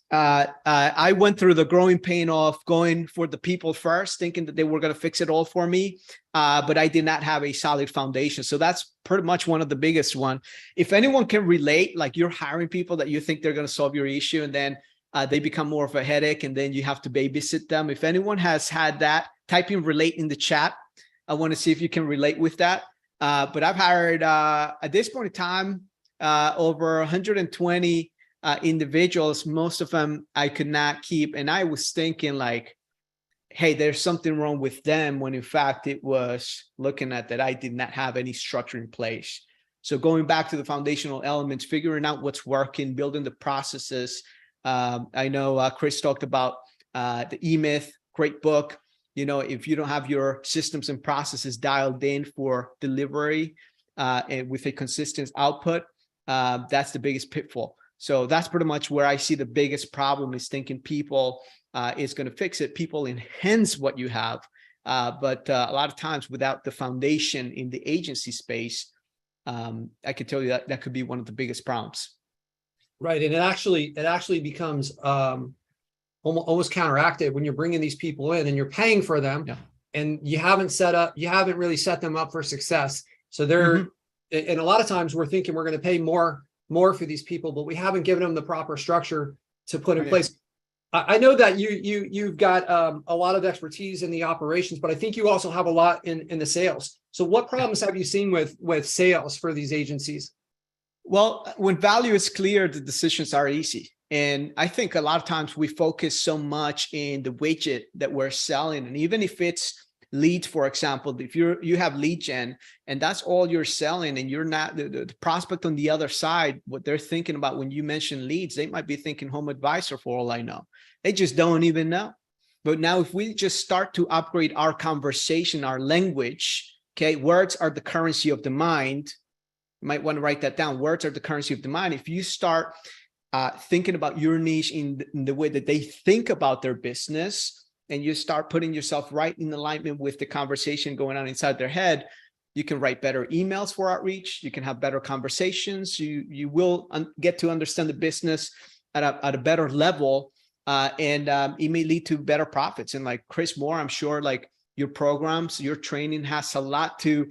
I went through the growing pain of going for the people first, thinking that they were going to fix it all for me, but I did not have a solid foundation. So that's pretty much one of the biggest one. If anyone can relate, like you're hiring people that you think they're going to solve your issue, and then they become more of a headache, and then you have to babysit them. If anyone has had that, type in relate in the chat. I want to see if you can relate with that. But I've hired, at this point in time, over 120 individuals. Most of them I could not keep. And I was thinking like, hey, there's something wrong with them, when in fact it was looking at that I did not have any structure in place. So going back to the foundational elements, figuring out what's working, building the processes. I know Chris talked about the E-Myth, great book. If you don't have your systems and processes dialed in for delivery and with a consistent output, that's the biggest pitfall. So that's pretty much where I see the biggest problem, is thinking people is going to fix it. People enhance what you have. But a lot of times without the foundation in the agency space, I can tell you that could be one of the biggest problems. Right. And it actually becomes almost counteractive when you're bringing these people in and you're paying for them, and you haven't really set them up for success. So they're, and a lot of times we're thinking we're going to pay more for these people, but we haven't given them the proper structure to put in place. I know that you've got a lot of expertise in the operations, but I think you also have a lot in the sales. So what problems have you seen with sales for these agencies? Well, when value is clear, the decisions are easy. And I think a lot of times we focus so much in the widget that we're selling. And even if it's leads, for example, if you have lead gen and that's all you're selling, and you're not the prospect on the other side, what they're thinking about when you mention leads, they might be thinking home advisor for all I know. They just don't even know. But now if we just start to upgrade our conversation, our language, okay, words are the currency of the mind. You might want to write that down. Words are the currency of the mind. If you start thinking about your niche in the way that they think about their business, and you start putting yourself right in alignment with the conversation going on inside their head, you can write better emails for outreach. You can have better conversations. You will get to understand the business at a better level, and it may lead to better profits. And like Chris Moore, I'm sure like your programs, your training has a lot to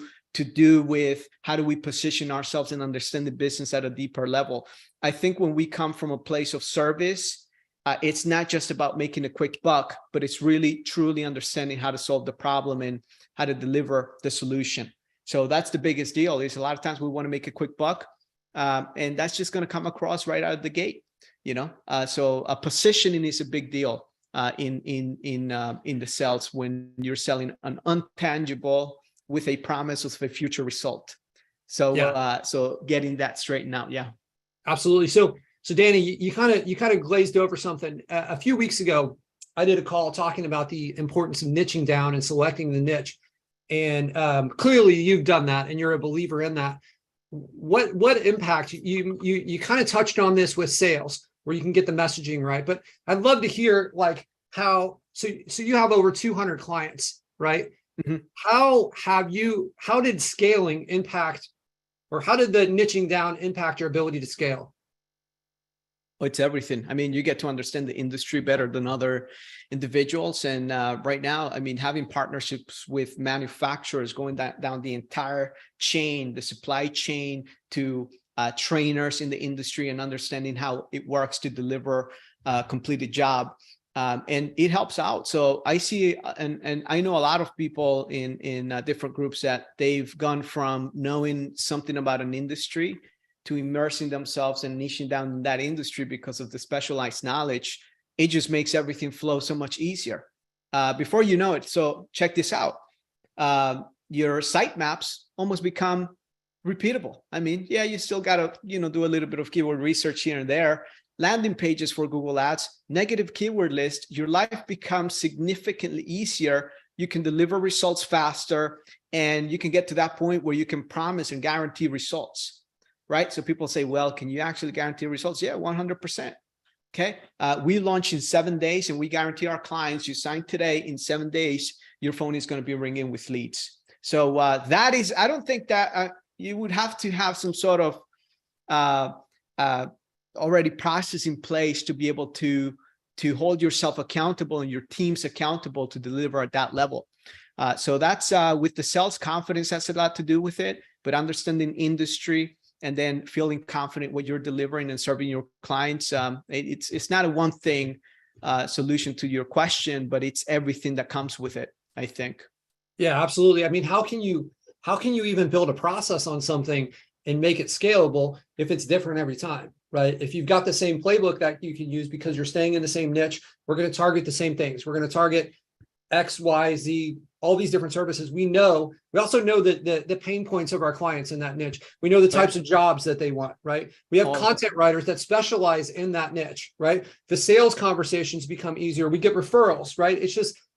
do with how do we position ourselves and understand the business at a deeper level. I think when we come from a place of service, it's not just about making a quick buck, but it's really truly understanding how to solve the problem and how to deliver the solution. So that's the biggest deal. Is a lot of times we want to make a quick buck, And that's just going to come across right out of the gate, so a positioning is a big deal in the sales when you're selling an intangible with a promise of a future result. So so getting that straightened out. Yeah, absolutely. So Danny, you kind of glazed over something. A few weeks ago, I did a call talking about the importance of niching down and selecting the niche. And clearly you've done that and you're a believer in that. What impact you kind of touched on this with sales where you can get the messaging right, but I'd love to hear like how, so you have over 200 clients, right? Mm-hmm. How did scaling impact, or how did the niching down impact your ability to scale? Well, it's everything. I mean, you get to understand the industry better than other individuals. And right now, I mean, having partnerships with manufacturers, going down the entire chain, the supply chain, to trainers in the industry, and understanding how it works to deliver a completed job. And it helps out. So I see, and I know a lot of people in different groups that they've gone from knowing something about an industry to immersing themselves and niching down in that industry because of the specialized knowledge. It just makes everything flow so much easier before you know it. So check this out. Your site maps almost become repeatable. I mean, yeah, you still got to, do a little bit of keyword research here and there. Landing pages for Google Ads, negative keyword list, your life becomes significantly easier. You can deliver results faster, and you can get to that point where you can promise and guarantee results. Right? So people say, well, can you actually guarantee results? Yeah, 100%. Okay. We launch in 7 days, and we guarantee our clients, you sign today, in 7 days, your phone is going to be ringing with leads. So that is, I don't think that you would have to have some sort of already process in place to be able to hold yourself accountable and your teams accountable to deliver at that level. So that's with the sales confidence, has a lot to do with it, but understanding industry, and then feeling confident what you're delivering and serving your clients. It's not a one thing solution to your question, but it's everything that comes with it, I think. Yeah, absolutely. I mean, how can you even build a process on something and make it scalable if it's different every time, right? If you've got the same playbook that you can use because you're staying in the same niche, we're going to target the same things. We're going to target X, Y, Z, all these different services. We also know that the pain points of our clients in that niche. We know the types of jobs that they want, right? We have content writers that specialize in that niche, right? The sales conversations become easier. We get referrals, right?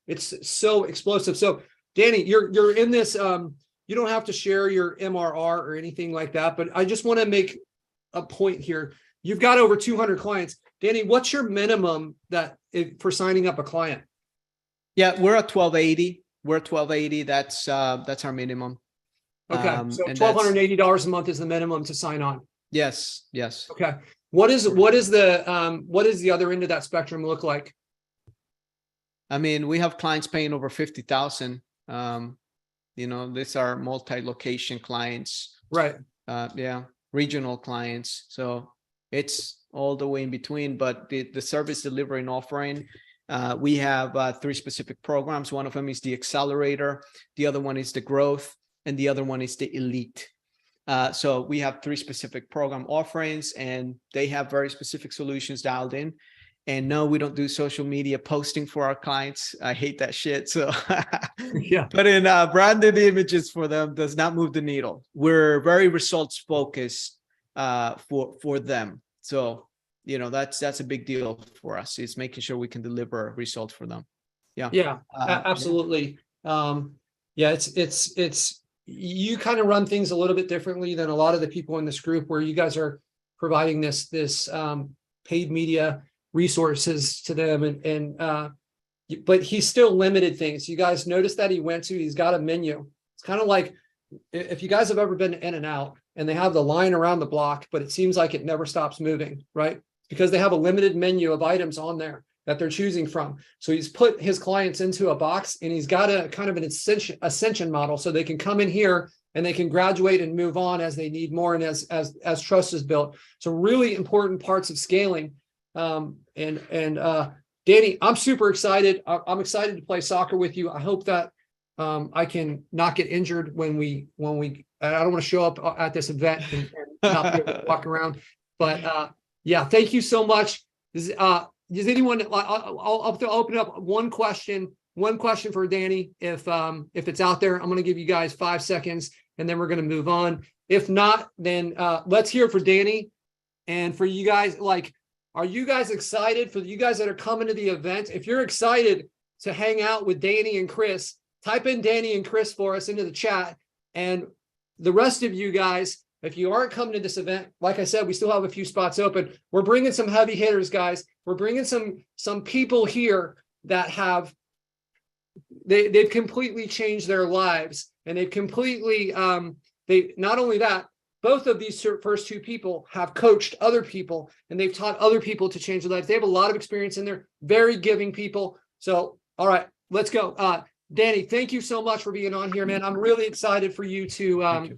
It's so explosive. So Danny, you're in this, you don't have to share your MRR or anything like that, but I just want to make a point here. You've got over 200 clients. Danny, what's your minimum for signing up a client? Yeah, we're at 1280. We're at 1280. That's our minimum. Okay, so $1,280 a month is the minimum to sign on. Yes. Okay. What is the other end of that spectrum look like? I mean, we have clients paying over 50,000. These are multi-location clients. Right. Regional clients. So it's all the way in between. But the service delivery and offering, we have 3 specific programs. One of them is the Accelerator. The other one is the Growth, and the other one is the Elite. So we have 3 specific program offerings, and they have very specific solutions dialed in. And no, we don't do social media posting for our clients. I hate that shit. So yeah, but in branded images for them does not move the needle. We're very results focused for them. So that's a big deal for us. Is making sure we can deliver results for them. Yeah. Absolutely. It's you kind of run things a little bit differently than a lot of the people in this group, where you guys are providing this paid media resources to them, but he's still limited things. You guys notice that he's got a menu. It's kind of like if you guys have ever been in and out, and they have the line around the block, but it seems like it never stops moving, right? Because they have a limited menu of items on there that they're choosing from. So he's put his clients into a box, and he's got a kind of an ascension model, so they can come in here and they can graduate and move on as they need more, and as trust is built. So really important parts of scaling. Danny, I'm super excited. I'm excited to play soccer with you. I hope that I can not get injured when we I don't want to show up at this event not be able to walk around. But yeah, thank you so much. Does anyone? I'll open up one question for Danny. If it's out there, I'm going to give you guys 5 seconds, and then we're going to move on. If not, then let's hear it for Danny. And for you guys, like, are you guys excited? For you guys that are coming to the event, if you're excited to hang out with Danny and Chris, type in Danny and Chris for us into the chat. And the rest of you guys, if you aren't coming to this event, like I said, we still have a few spots open. We're bringing some heavy hitters, guys. We're bringing some people here that have they've completely changed their lives, and they've completely they not only that, both of these first two people have coached other people, and they've taught other people to change their lives. They have a lot of experience in there, very giving people. So, all right, let's go. Danny, thank you so much for being on here, man. I'm really excited for you to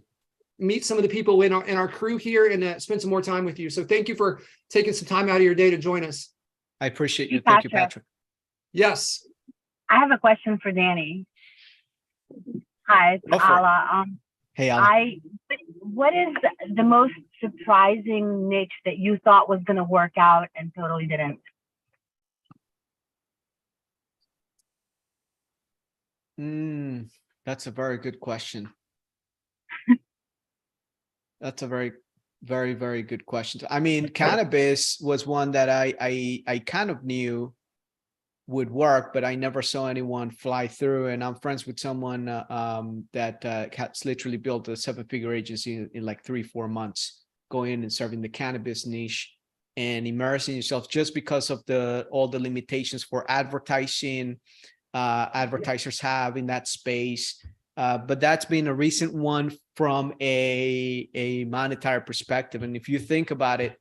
meet some of the people in our crew here and spend some more time with you. So thank you for taking some time out of your day to join us. I appreciate you. Thank you, Patrick. Yes. I have a question for Danny. Hi, it's Ala. Hey, Ala. What is the most surprising niche that you thought was going to work out and totally didn't? That's a very good question. That's a very, very, very good question. I mean, cannabis was one that I kind of knew would work, but I never saw anyone fly through. And I'm friends with someone that has literally built a 7-figure agency in like 3-4 months, going in and serving the cannabis niche and immersing yourself just because of all the limitations for advertising advertisers have in that space. But that's been a recent one from a monetary perspective. And if you think about it,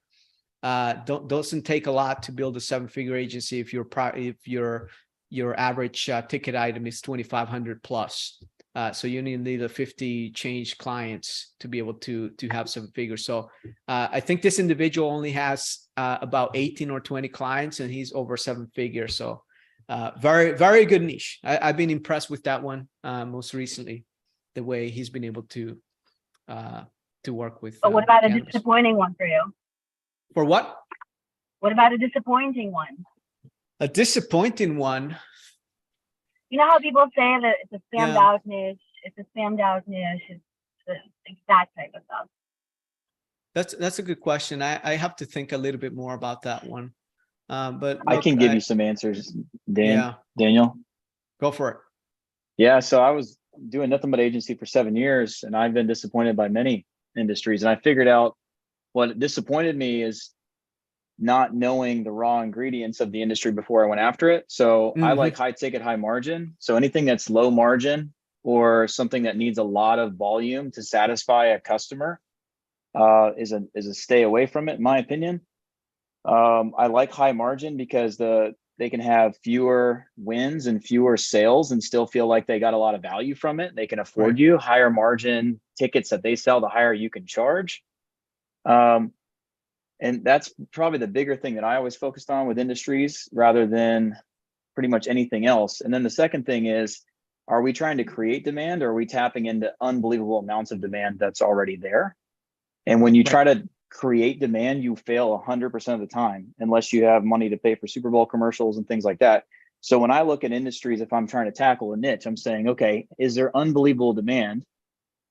doesn't take a lot to build a 7-figure agency if your average ticket item is 2,500 plus. So you need a 50 change clients to be able to have 7 figures. So I think this individual only has about 18 or 20 clients, and he's over 7 figures. So very, very good niche. I've been impressed with that one most recently, the way he's been able to work with. But what about cannabis. a disappointing one for you? For what? What about a disappointing one? A disappointing one. You know how people say that it's a spammed out niche, it's a spammed out niche, it's that type of stuff. That's a good question. I have to think a little bit more about that one. But I look, can give you some answers, Daniel. Go for it. Yeah, so I was doing nothing but agency for 7 years, and I've been disappointed by many industries. And I figured out what disappointed me is not knowing the raw ingredients of the industry before I went after it. So I like high ticket, high margin. So anything that's low margin or something that needs a lot of volume to satisfy a customer is a stay away from it, in my opinion. I like high margin because they can have fewer wins and fewer sales and still feel like they got a lot of value from it. They can afford you. Higher margin tickets that they sell, the higher you can charge. And that's probably the bigger thing that I always focused on with industries rather than pretty much anything else. And then the second thing is, are we trying to create demand, or are we tapping into unbelievable amounts of demand that's already there? And when you try to create demand, you fail 100% of the time, unless you have money to pay for Super Bowl commercials and things like that. So when I look at industries, if I'm trying to tackle a niche, I'm saying, okay, is there unbelievable demand?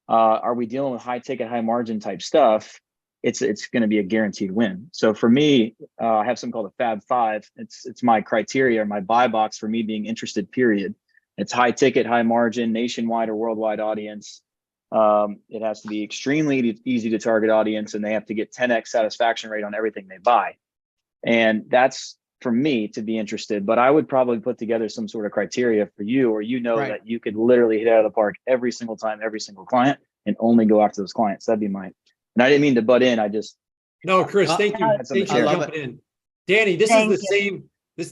Are we dealing with high ticket, high margin type stuff? It's going to be a guaranteed win. So for me, I have something called a Fab 5. It's my criteria, or my buy box for me being interested, period. It's high ticket, high margin, nationwide or worldwide audience. It has to be extremely easy to target audience, and they have to get 10x satisfaction rate on everything they buy. And that's for me to be interested. But I would probably put together some sort of criteria for you, or that you could literally hit out of the park every single time, every single client, and only go after those clients. That'd be mine. And I didn't mean to butt in. No, Chris, thank you. Thank you for jumping in. Danny, this is the same.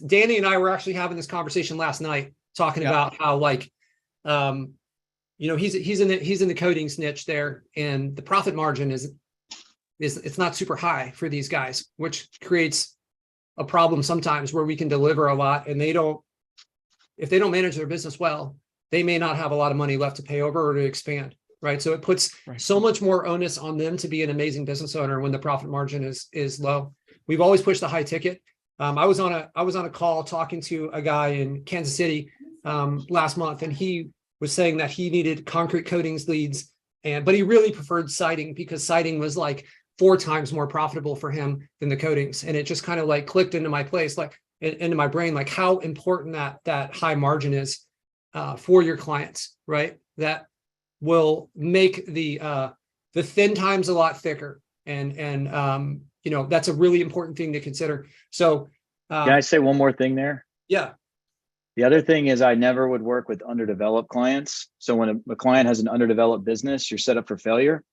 Danny and I were actually having this conversation last night, talking about how, like, he's in the coding niche there, and the profit margin is it's not super high for these guys, which creates a problem sometimes where we can deliver a lot, and if they don't manage their business well, they may not have a lot of money left to pay over or to expand. right? So it puts so much more onus on them to be an amazing business owner when the profit margin is low. We've always pushed the high ticket. I was on a call talking to a guy in Kansas City last month, and he was saying that he needed concrete coatings leads, but he really preferred siding because siding was like 4 times more profitable for him than the coatings. And it just kind of like clicked into my place, like into my brain, like how important that high margin is for your clients, right? That will make the thin times a lot thicker. And that's a really important thing to consider. So can I say one more thing there? Yeah. The other thing is I never would work with underdeveloped clients. So when a client has an underdeveloped business, you're set up for failure.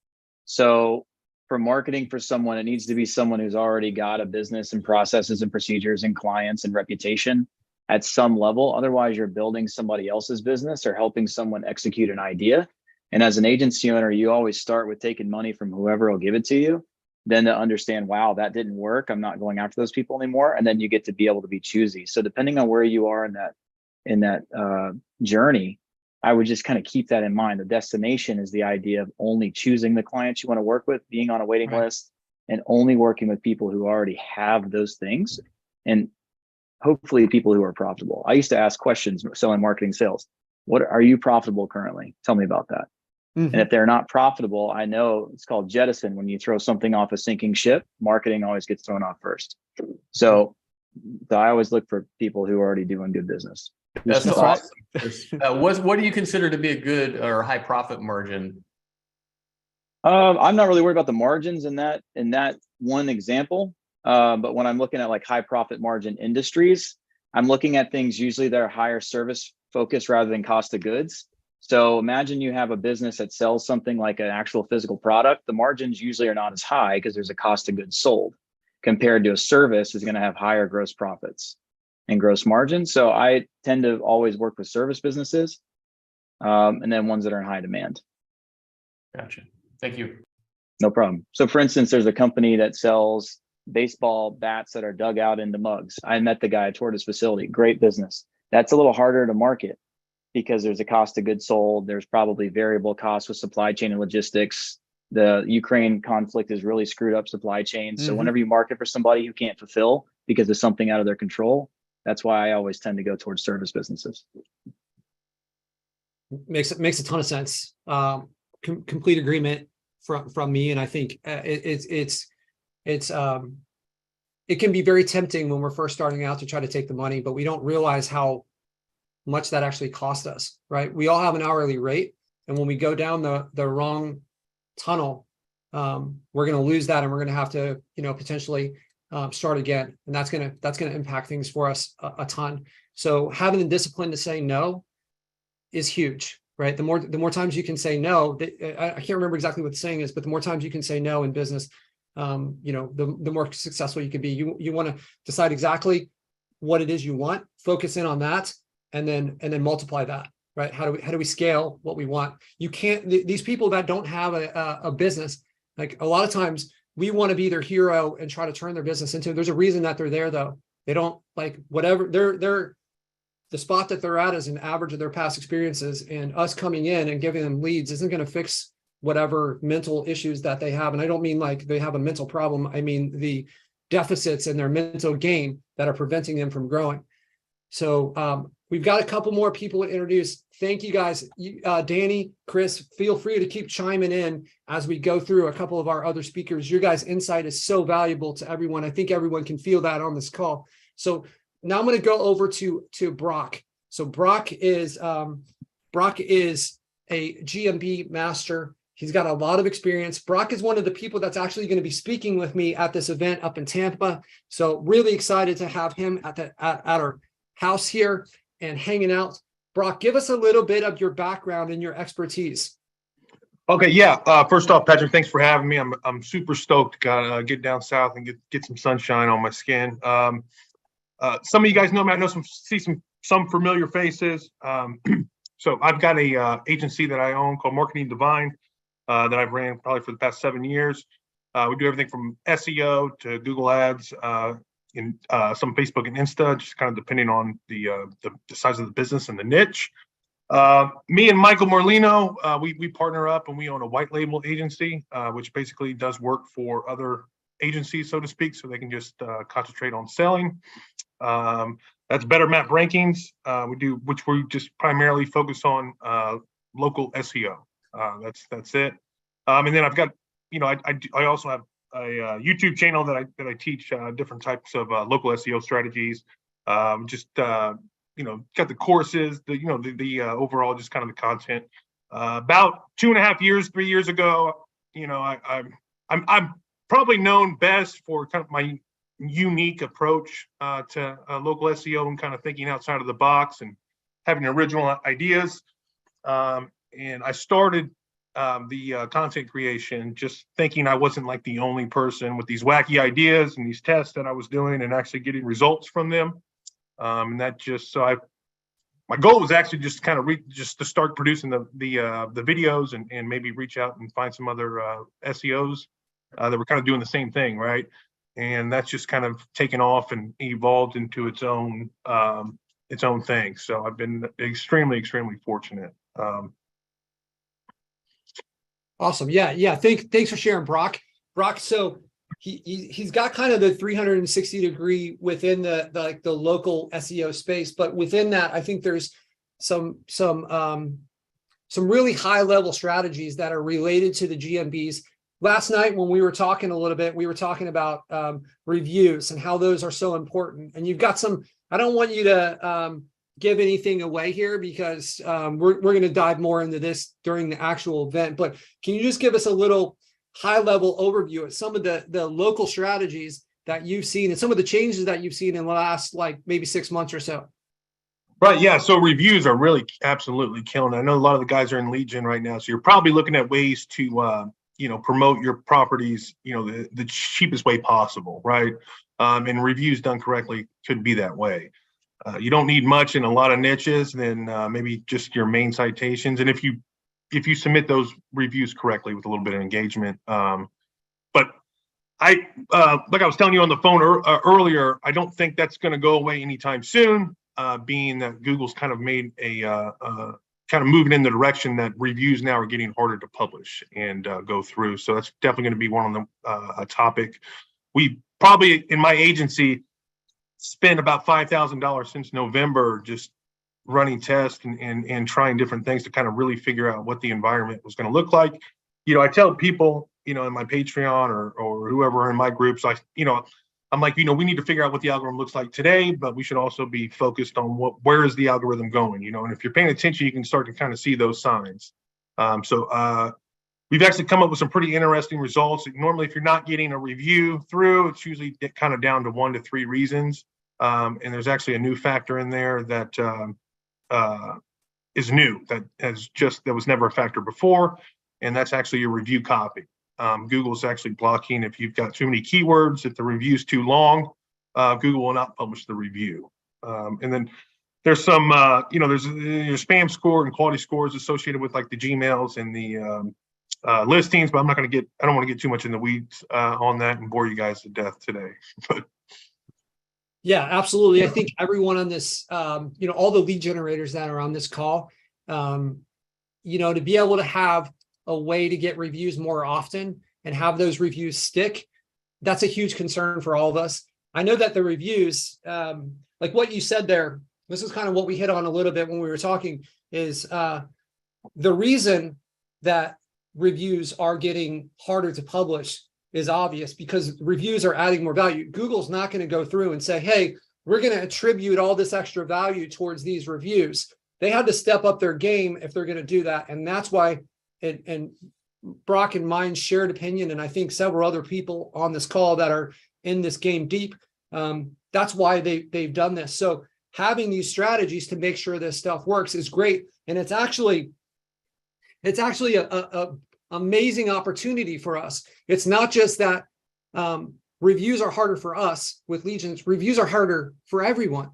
So for marketing for someone, it needs to be someone who's already got a business and processes and procedures and clients and reputation at some level. Otherwise, you're building somebody else's business or helping someone execute an idea. And as an agency owner, you always start with taking money from whoever will give it to you. Then to understand, wow, that didn't work, I'm not going after those people anymore. And then you get to be able to be choosy. So depending on where you are in that journey, I would just kind of keep that in mind. The destination is the idea of only choosing the clients you want to work with, being on a waiting list, and only working with people who already have those things, and hopefully people who are profitable. I used to ask questions selling marketing sales. What are you profitable currently? Tell me about that. And if they're not profitable, I know it's called jettison. When you throw something off a sinking ship, marketing always gets thrown off first. So I always look for people who are already doing good business. That's awesome. What do you consider to be a good or high profit margin? I'm not really worried about the margins in that one example. But when I'm looking at like high profit margin industries, I'm looking at things usually that are higher service focused rather than cost of goods. So imagine you have a business that sells something like an actual physical product. The margins usually are not as high because there's a cost of goods sold, compared to a service is going to have higher gross profits and gross margins. So I tend to always work with service businesses, and then ones that are in high demand. Gotcha. Thank you. No problem. So for instance, there's a company that sells baseball bats that are dug out into mugs. I met the guy, I toured his facility, great business. That's a little harder to market because there's a cost of goods sold. There's probably variable costs with supply chain and logistics. The Ukraine conflict has really screwed up supply chains. So whenever you market for somebody who can't fulfill because of something out of their control, that's why I always tend to go towards service businesses. Makes a ton of sense. Complete agreement from me. And I think it can be very tempting when we're first starting out to try to take the money, but we don't realize how much that actually cost us, right? We all have an hourly rate. And when we go down the wrong tunnel, we're going to lose that, and we're going to have to, potentially start again. And that's going to impact things for us a ton. So having the discipline to say no is huge, right? The more times you can say no, I can't remember exactly what the saying is, but the more times you can say no in business, the more successful you can be. You want to decide exactly what it is you want, focus in on that, and then multiply that, right? How do we scale what we want? You can't, these people that don't have a business, like a lot of times we want to be their hero and try to turn their business into, there's a reason that they're there though. They don't like whatever they're the spot that they're at is an average of their past experiences, and us coming in and giving them leads isn't going to fix whatever mental issues that they have. And I don't mean like they have a mental problem. I mean the deficits in their mental game that are preventing them from growing. So we've got a couple more people to introduce. Thank you guys. Danny, Chris, feel free to keep chiming in as we go through a couple of our other speakers. Your guys' insight is so valuable to everyone. I think everyone can feel that on this call. So now I'm going to go over to Brock. So Brock is a GMB master. He's got a lot of experience. Brock is one of the people that's actually going to be speaking with me at this event up in Tampa. So really excited to have him at our house here and hanging out. Brock, give us a little bit of your background and your expertise. Okay, yeah. First off, Patrick, thanks for having me. I'm super stoked to get down south and get some sunshine on my skin. Some of you guys know me. I know some familiar faces. So I've got a agency that I own called Marketing Divine that I've ran probably for the past 7 years. We do everything from SEO to Google Ads, in some Facebook and Insta, just kind of depending on the size of the business and the niche. Me and Michael Merlino, we partner up and we own a white label agency, which basically does work for other agencies, so to speak, so they can just concentrate on selling. That's Better Map Rankings. Which we just primarily focus on local SEO. That's it. And then I've got, I also have a YouTube channel that I teach different types of local SEO strategies. Got the courses, the overall just kind of the content. About 3 years ago, I'm probably known best for kind of my unique approach to local SEO and kind of thinking outside of the box and having original ideas. And I started the content creation just thinking I wasn't like the only person with these wacky ideas and these tests that I was doing and actually getting results from them. And that just my goal was actually just kind of just to start producing the videos and maybe reach out and find some other SEOs that were kind of doing the same thing, right? And that's just kind of taken off and evolved into its own thing. So I've been extremely fortunate. Awesome. Yeah. Thanks for sharing, Brock. So he's got kind of the 360 degree within the local SEO space, but within that, I think there's some really high level strategies that are related to the GMBs. Last night when we were talking a little bit, we were talking about reviews and how those are so important. And you've got some. I don't want you to give anything away here because we're going to dive more into this during the actual event. But can you just give us a little high-level overview of some of the local strategies that you've seen and some of the changes that you've seen in the last maybe 6 months or so? Right. Yeah. So reviews are really absolutely killing. I know a lot of the guys are in lead gen right now, so you're probably looking at ways to promote your properties, the cheapest way possible, right? And reviews done correctly could be that way. You don't need much in a lot of niches, then maybe just your main citations. And if you submit those reviews correctly with a little bit of engagement. But like I was telling you on the phone earlier, I don't think that's going to go away anytime soon, being that Google's kind of made kind of moving in the direction that reviews now are getting harder to publish and go through. So that's definitely going to be one of a topic. We probably, in my agency, spent about $5,000 since November just running tests and trying different things to kind of really figure out what the environment was going to look like. I tell people, in my Patreon or whoever in my groups, I'm like, we need to figure out what the algorithm looks like today, but we should also be focused on where is the algorithm going, and if you're paying attention, you can start to kind of see those signs. We've actually come up with some pretty interesting results. Normally, if you're not getting a review through, it's usually kind of down to 1 to 3 reasons. And there's actually a new factor in there that is new, that was never a factor before. And that's actually your review copy. Google's actually blocking if you've got too many keywords, if the review's too long, Google will not publish the review. And then there's some, there's your spam score and quality scores associated with like the Gmails and the listings, but I don't want to get too much in the weeds on that and bore you guys to death today. But yeah, absolutely. I think everyone on this, all the lead generators that are on this call, to be able to have a way to get reviews more often and have those reviews stick, that's a huge concern for all of us. I know that the reviews, like what you said there, this is kind of what we hit on a little bit when we were talking, is the reason that reviews are getting harder to publish is obvious because reviews are adding more value. Google's not going to go through and say, hey, we're going to attribute all this extra value towards these reviews. They had to step up their game if they're going to do that. And that's why, and Brock and mine shared opinion, and I think several other people on this call that are in this game deep, that's why they've done this. So having these strategies to make sure this stuff works is great. And it's actually a amazing opportunity for us. It's not just that reviews are harder for us with legions, reviews are harder for everyone.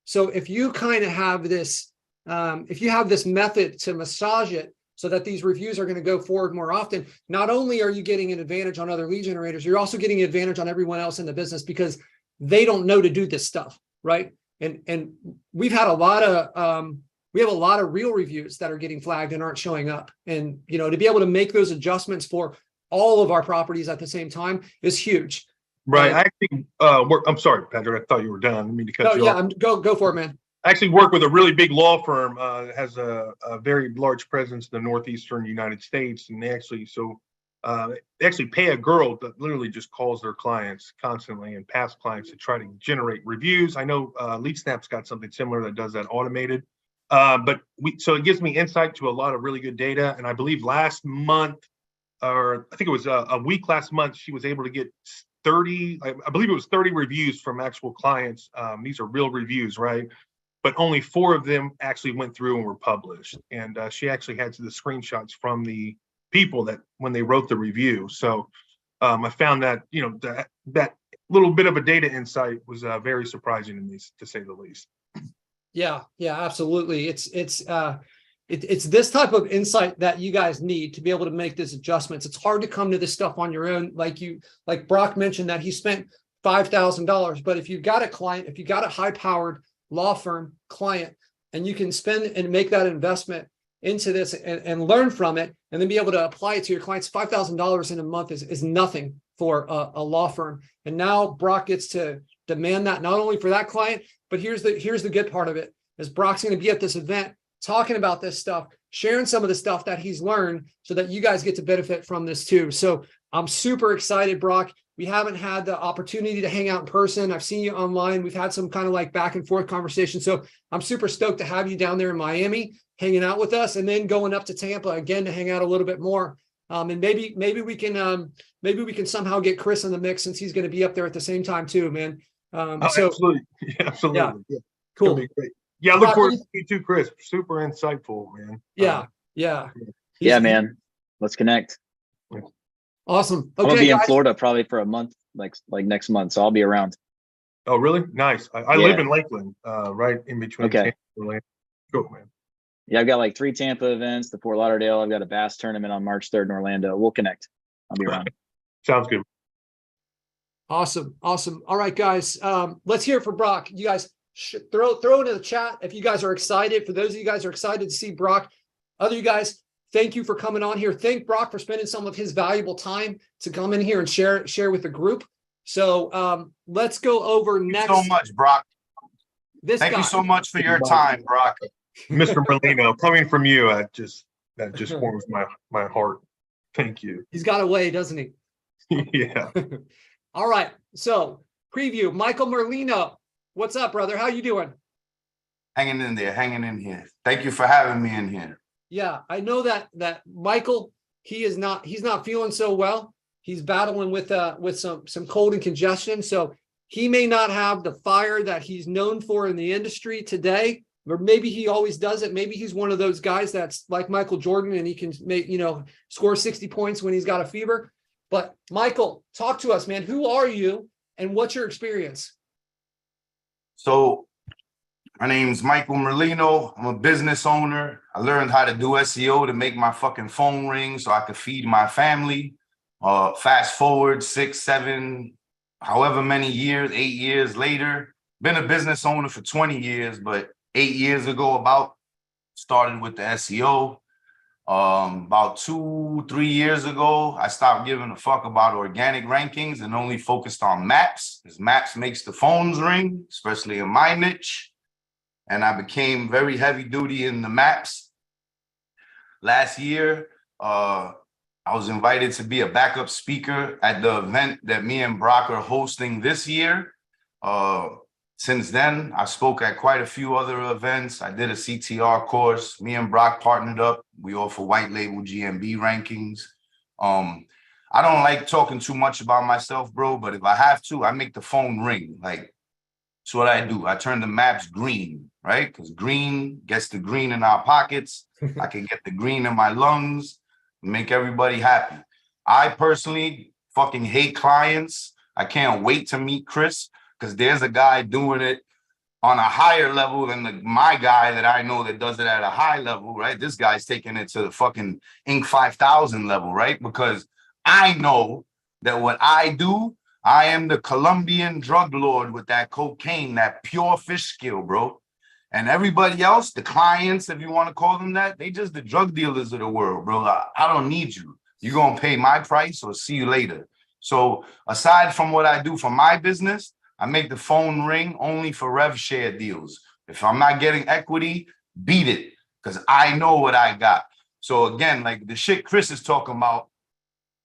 So if you kind of have this, if you have this method to massage it so that these reviews are going to go forward more often, not only are you getting an advantage on other lead generators, you're also getting an advantage on everyone else in the business because they don't know to do this stuff, right? And we've had a lot of we have a lot of real reviews that are getting flagged and aren't showing up. And, you know, to be able to make those adjustments for all of our properties at the same time is huge. Right. I actually I'm sorry, Patrick. I thought you were done. I didn't mean to cut you off. Go for it, man. I actually work with a really big law firm, has a very large presence in the northeastern United States, and they actually pay a girl that literally just calls their clients constantly and past clients to try to generate reviews. I know LeadSnap's got something similar that does that automated, so it gives me insight to a lot of really good data. And I believe last month, or I think it was a week last month, she was able to get 30, I believe it was 30 reviews from actual clients. These are real reviews, right? But only 4 of them actually went through and were published. And she actually had the screenshots from the people that when they wrote the review. So I found that, you know, that little bit of a data insight was very surprising to me, to say the least. Yeah, absolutely. It's this type of insight that you guys need to be able to make these adjustments. It's hard to come to this stuff on your own. Like Brock mentioned that he spent $5,000, but if you've got a client, if you got a high-powered law firm client, and you can spend and make that investment into this and learn from it, and then be able to apply it to your clients, $5,000 in a month is nothing for a law firm. And now Brock gets to demand that not only for that client, but here's the good part of it, is Brock's going to be at this event talking about this stuff, sharing some of the stuff that he's learned so that you guys get to benefit from this too. So I'm super excited, Brock. We haven't had the opportunity to hang out in person. I've seen you online. We've had some kind of like back and forth conversation. So I'm super stoked to have you down there in Miami, hanging out with us, and then going up to Tampa again to hang out a little bit more. And maybe we can somehow get Chris in the mix, since he's going to be up there at the same time too, man. Absolutely. Yeah, absolutely. Yeah. Cool. It'll be great. Yeah, I look forward to you too, Chris. Super insightful, man. Yeah, man. Let's connect. Awesome. Okay, I'm gonna be in Florida probably for a month, like next month, so I'll be around. Oh, really? Nice. I live in Lakeland, right in between. Okay. Tampa and Orlando. Cool, man. Yeah, I've got like 3 Tampa events, the Fort Lauderdale. I've got a bass tournament on March 3rd in Orlando. We'll connect. I'll be around. Sounds good. Awesome. All right, guys. Let's hear it for Brock. You guys throw into the chat if you guys are excited. For those of you guys who are excited to see Brock, other you guys, thank you for coming on here. Thank Brock for spending some of his valuable time to come in here and share with the group. So let's go over next. Thank you so much, Brock. Thank you so much for your time, Brock. Mr. Merlino, coming from you, that just warms my heart. Thank you. He's got a way, doesn't he? Yeah. All right. So preview, Michael Merlino. What's up, brother? How you doing? Hanging in there, hanging in here. Thank you for having me in here. Yeah, I know that Michael, he's not feeling so well. He's battling with some cold and congestion. So he may not have the fire that he's known for in the industry today, or maybe he always does it. Maybe he's one of those guys that's like Michael Jordan and he can score 60 points when he's got a fever. But Michael, talk to us, man. Who are you and what's your experience? So my name's Michael Merlino. I'm a business owner. I learned how to do SEO to make my fucking phone ring so I could feed my family. Fast forward 6, 7, however many years, 8 years later, been a business owner for 20 years, but 8 years ago started with the SEO. About 2-3 years ago, I stopped giving a fuck about organic rankings and only focused on maps, because maps makes the phones ring, especially in my niche. And I became very heavy duty in the maps. Last year, I was invited to be a backup speaker at the event that me and Brock are hosting this year. Since then, I spoke at quite a few other events. I did a CTR course. Me and Brock partnered up. We offer white label GMB rankings. I don't like talking too much about myself, bro, but if I have to, I make the phone ring. Like, that's what I do. I turn the maps green, right? Because green gets the green in our pockets. I can get the green in my lungs, make everybody happy. I personally fucking hate clients. I can't wait to meet Chris, because there's a guy doing it on a higher level than my guy that I know that does it at a high level, right? This guy's taking it to the fucking Inc. 5000 level, right? Because I know that what I do, I am the Colombian drug lord with that cocaine, that pure fish skill, bro. And everybody else, the clients, if you want to call them that, they just the drug dealers of the world, bro. I don't need you. You're going to pay my price or see you later. So aside from what I do for my business, I make the phone ring only for rev share deals. If I'm not getting equity, beat it, because I know what I got. So again, like the shit Chris is talking about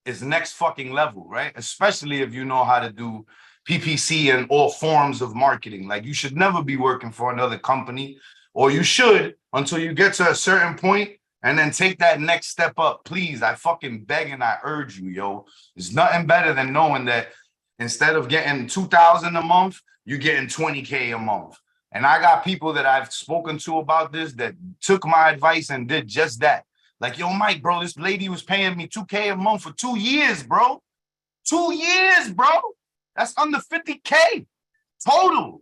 is next fucking level, right? Especially if you know how to do PPC and all forms of marketing. Like you should never be working for another company, or you should until you get to a certain point and then take that next step up. Please, I fucking beg and I urge you, yo. There's nothing better than knowing that instead of getting 2,000 a month, you're getting 20K a month. And I got people that I've spoken to about this that took my advice and did just that. Like, yo, Mike, bro, this lady was paying me 2K a month for 2 years, bro. 2 years, bro. That's under 50K total.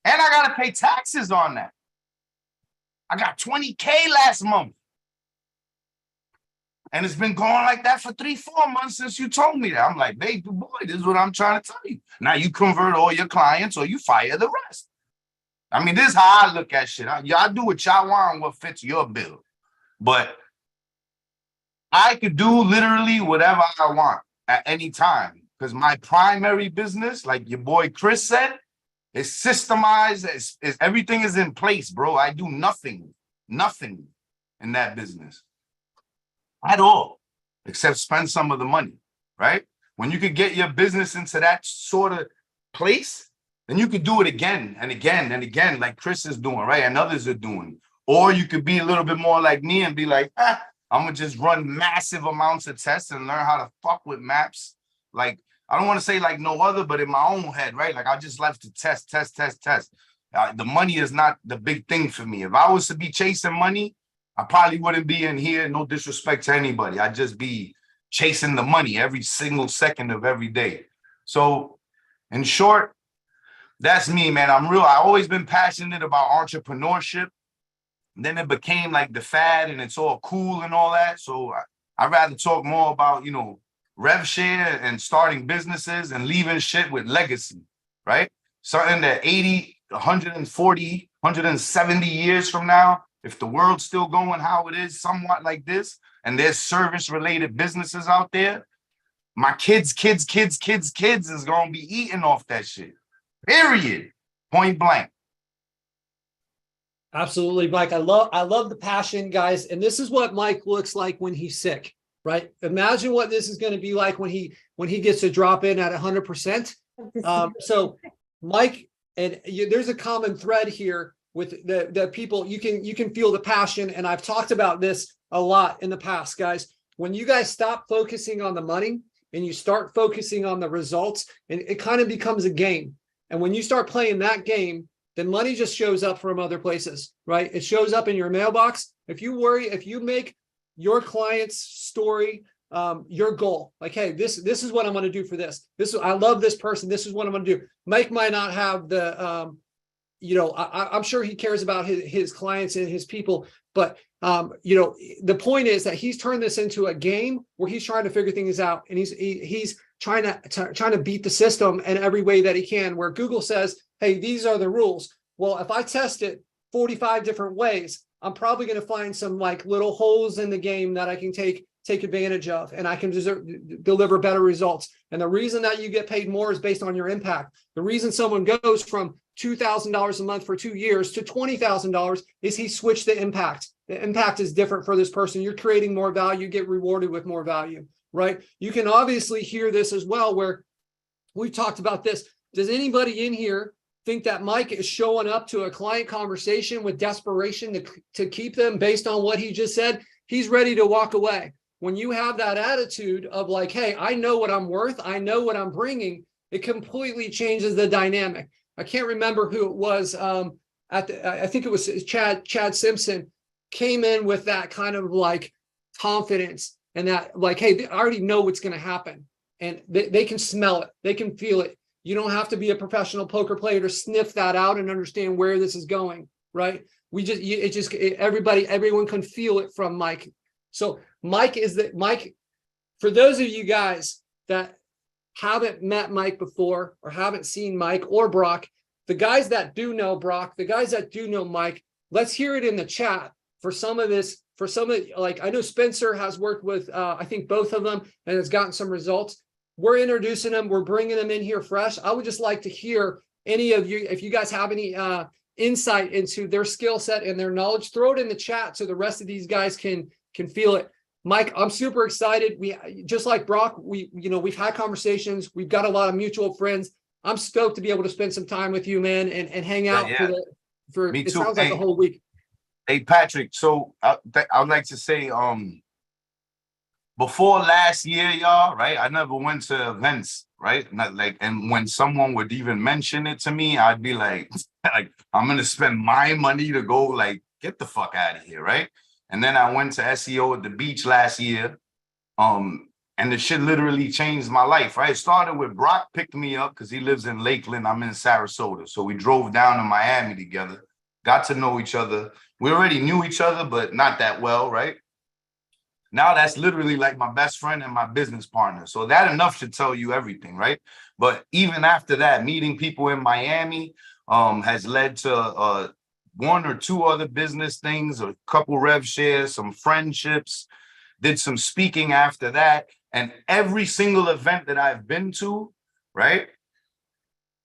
And I got to pay taxes on that. I got 20K last month. And it's been going like that for 3-4 months since you told me that. I'm like, baby boy, this is what I'm trying to tell you. Now you convert all your clients or you fire the rest. I mean, this is how I look at shit. Y'all do what y'all want and what fits your bill. But I could do literally whatever I want at any time because my primary business, like your boy Chris said, is systemized. Is everything is in place, bro. I do nothing in that business at all, except spend some of the money, right? When you could get your business into that sort of place, then you could do it again and again and again, like Chris is doing, right? And others are doing. Or you could be a little bit more like me and be like, I'm gonna just run massive amounts of tests and learn how to fuck with maps. Like, I don't want to say like no other, but in my own head, right? Like I just love to test. The money is not the big thing for me. If I was to be chasing money, I probably wouldn't be in here. No disrespect to anybody. I'd just be chasing the money every single second of every day. So in short, that's me, man. I always been passionate about entrepreneurship. Then it became like the fad and it's all cool and all that. So I'd rather talk more about, rev share and starting businesses and leaving shit with legacy, right? Something that 80, 140, 170 years from now, if the world's still going how it is, somewhat like this, and there's service-related businesses out there, my kids is going to be eating off that shit. Period. Point blank. Absolutely, Mike. I love the passion, guys. And this is what Mike looks like when he's sick, right? Imagine what this is going to be like when he gets to drop in at 100%. So Mike, and there's a common thread here with the people. You can feel the passion. And I've talked about this a lot in the past, guys. When you guys stop focusing on the money and you start focusing on the results, and it kind of becomes a game. And when you start playing that game, then money just shows up from other places, right? It shows up in your mailbox. If you make your client's story your goal, like, hey, this is what I'm going to do for this. I love this person. This is what I'm going to do. Mike might not have the, I'm sure he cares about his clients and his people, but the point is that he's turned this into a game where he's trying to figure things out, and he's trying to beat the system in every way that he can. Where Google says, hey, these are the rules. Well, if I test it 45 different ways, I'm probably going to find some like little holes in the game that I can take advantage of, and I can deliver better results. And the reason that you get paid more is based on your impact. The reason someone goes from $2,000 a month for 2 years to $20,000 is he switched the impact. The impact is different for this person. You're creating more value, you get rewarded with more value, right? You can obviously hear this as well, where we've talked about this. Does anybody in here think that Mike is showing up to a client conversation with desperation to keep them based on what he just said? He's ready to walk away. When you have that attitude of like, hey, I know what I'm worth, I know what I'm bringing, it completely changes the dynamic. I can't remember who it was. I think it was Chad Simpson came in with that kind of like confidence and that like, hey, I already know what's going to happen, and they can smell it, they can feel it. You don't have to be a professional poker player to sniff that out and understand where this is going, right? Everyone can feel it from Mike. So Mike, for those of you guys that haven't met Mike before or haven't seen Mike or Brock, the guys that do know Brock, the guys that do know Mike, let's hear it in the chat for some of this. For some of, like, I know Spencer has worked with, I think both of them, and has gotten some results. We're introducing them. We're bringing them in here fresh. I would just like to hear any of you, if you guys have any insight into their skill set and their knowledge, throw it in the chat so the rest of these guys can feel it. Mike, I'm super excited. We, just like Brock, we've had conversations. We've got a lot of mutual friends. I'm stoked to be able to spend some time with you, man, and hang out for Me it too. sounds like a whole week. Hey, Patrick, so I'd like to say, before last year, y'all, right? I never went to events, right? Not like, and when someone would even mention it to me, I'd be like, I'm gonna spend my money to go, like, get the fuck out of here, right? And then I went to SEO at the beach last year, and the shit literally changed my life, right? It started with Brock picked me up because he lives in Lakeland. I'm in Sarasota, so we drove down to Miami together, got to know each other. We already knew each other, but not that well, right? Now that's literally like my best friend and my business partner. So that enough should tell you everything, right? But even after that, meeting people in Miami has led to one or two other business things, a couple rev shares, some friendships, did some speaking after that. And every single event that I've been to, right?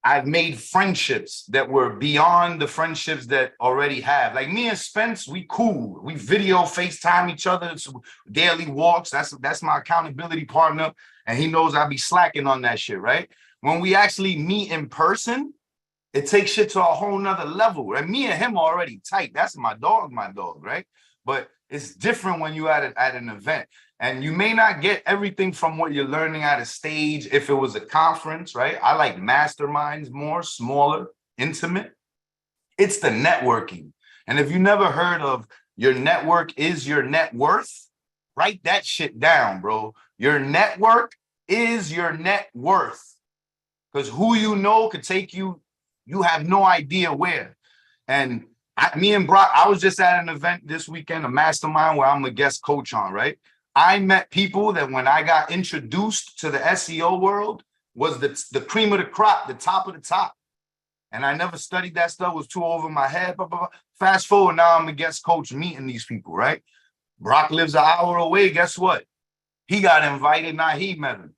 I've made friendships that were beyond the friendships that already have. Like me and Spence, we cool. We video FaceTime each other. It's daily walks. That's my accountability partner. And he knows I be slacking on that shit, right? When we actually meet in person, it takes shit to a whole nother level. And me and him are already tight. That's my dog, right? But it's different when you at an event. And you may not get everything from what you're learning at a stage if it was a conference, right? I like masterminds more, smaller, intimate. It's the networking. And if you never heard of your network is your net worth, write that shit down, bro. Your network is your net worth. Because who you know could take you, you have no idea where. And me and Brock, I was just at an event this weekend, a mastermind where I'm a guest coach on, right? I met people that when I got introduced to the SEO world was the cream of the crop, the top of the top. And I never studied that stuff, was too over my head. Blah, blah, blah. Fast forward, now I'm a guest coach meeting these people, right? Brock lives an hour away. Guess what? He got invited, now he met him.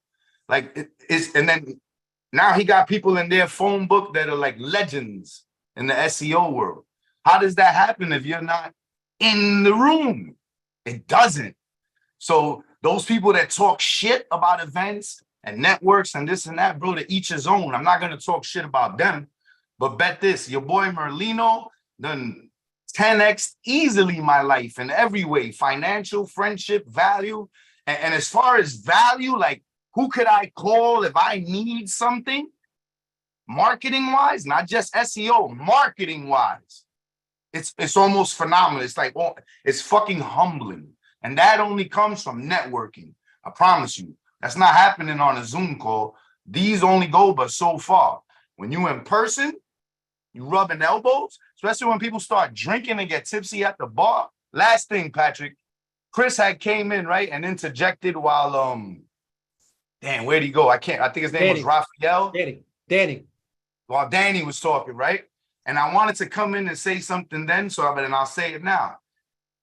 Like, and then now he got people in their phone book that are like legends in the SEO world. How does that happen if you're not in the room? It doesn't. So those people that talk shit about events and networks and this and that, bro, to each his own. I'm not going to talk shit about them, but bet this, your boy Merlino done 10x easily my life in every way, financial, friendship, value. And as far as value, like who could I call if I need something? Marketing wise, not just SEO, marketing wise. It's almost phenomenal. It's like, oh, it's fucking humbling. And that only comes from networking. I promise you. That's not happening on a Zoom call. These only go but so far. When you in person, you rubbing elbows, especially when people start drinking and get tipsy at the bar. Last thing, Patrick, Chris had came in, right, and interjected while, damn, where'd he go? I think his name was Raphael. Danny. While Danny was talking, right? And I wanted to come in and say something then, but I'll say it now.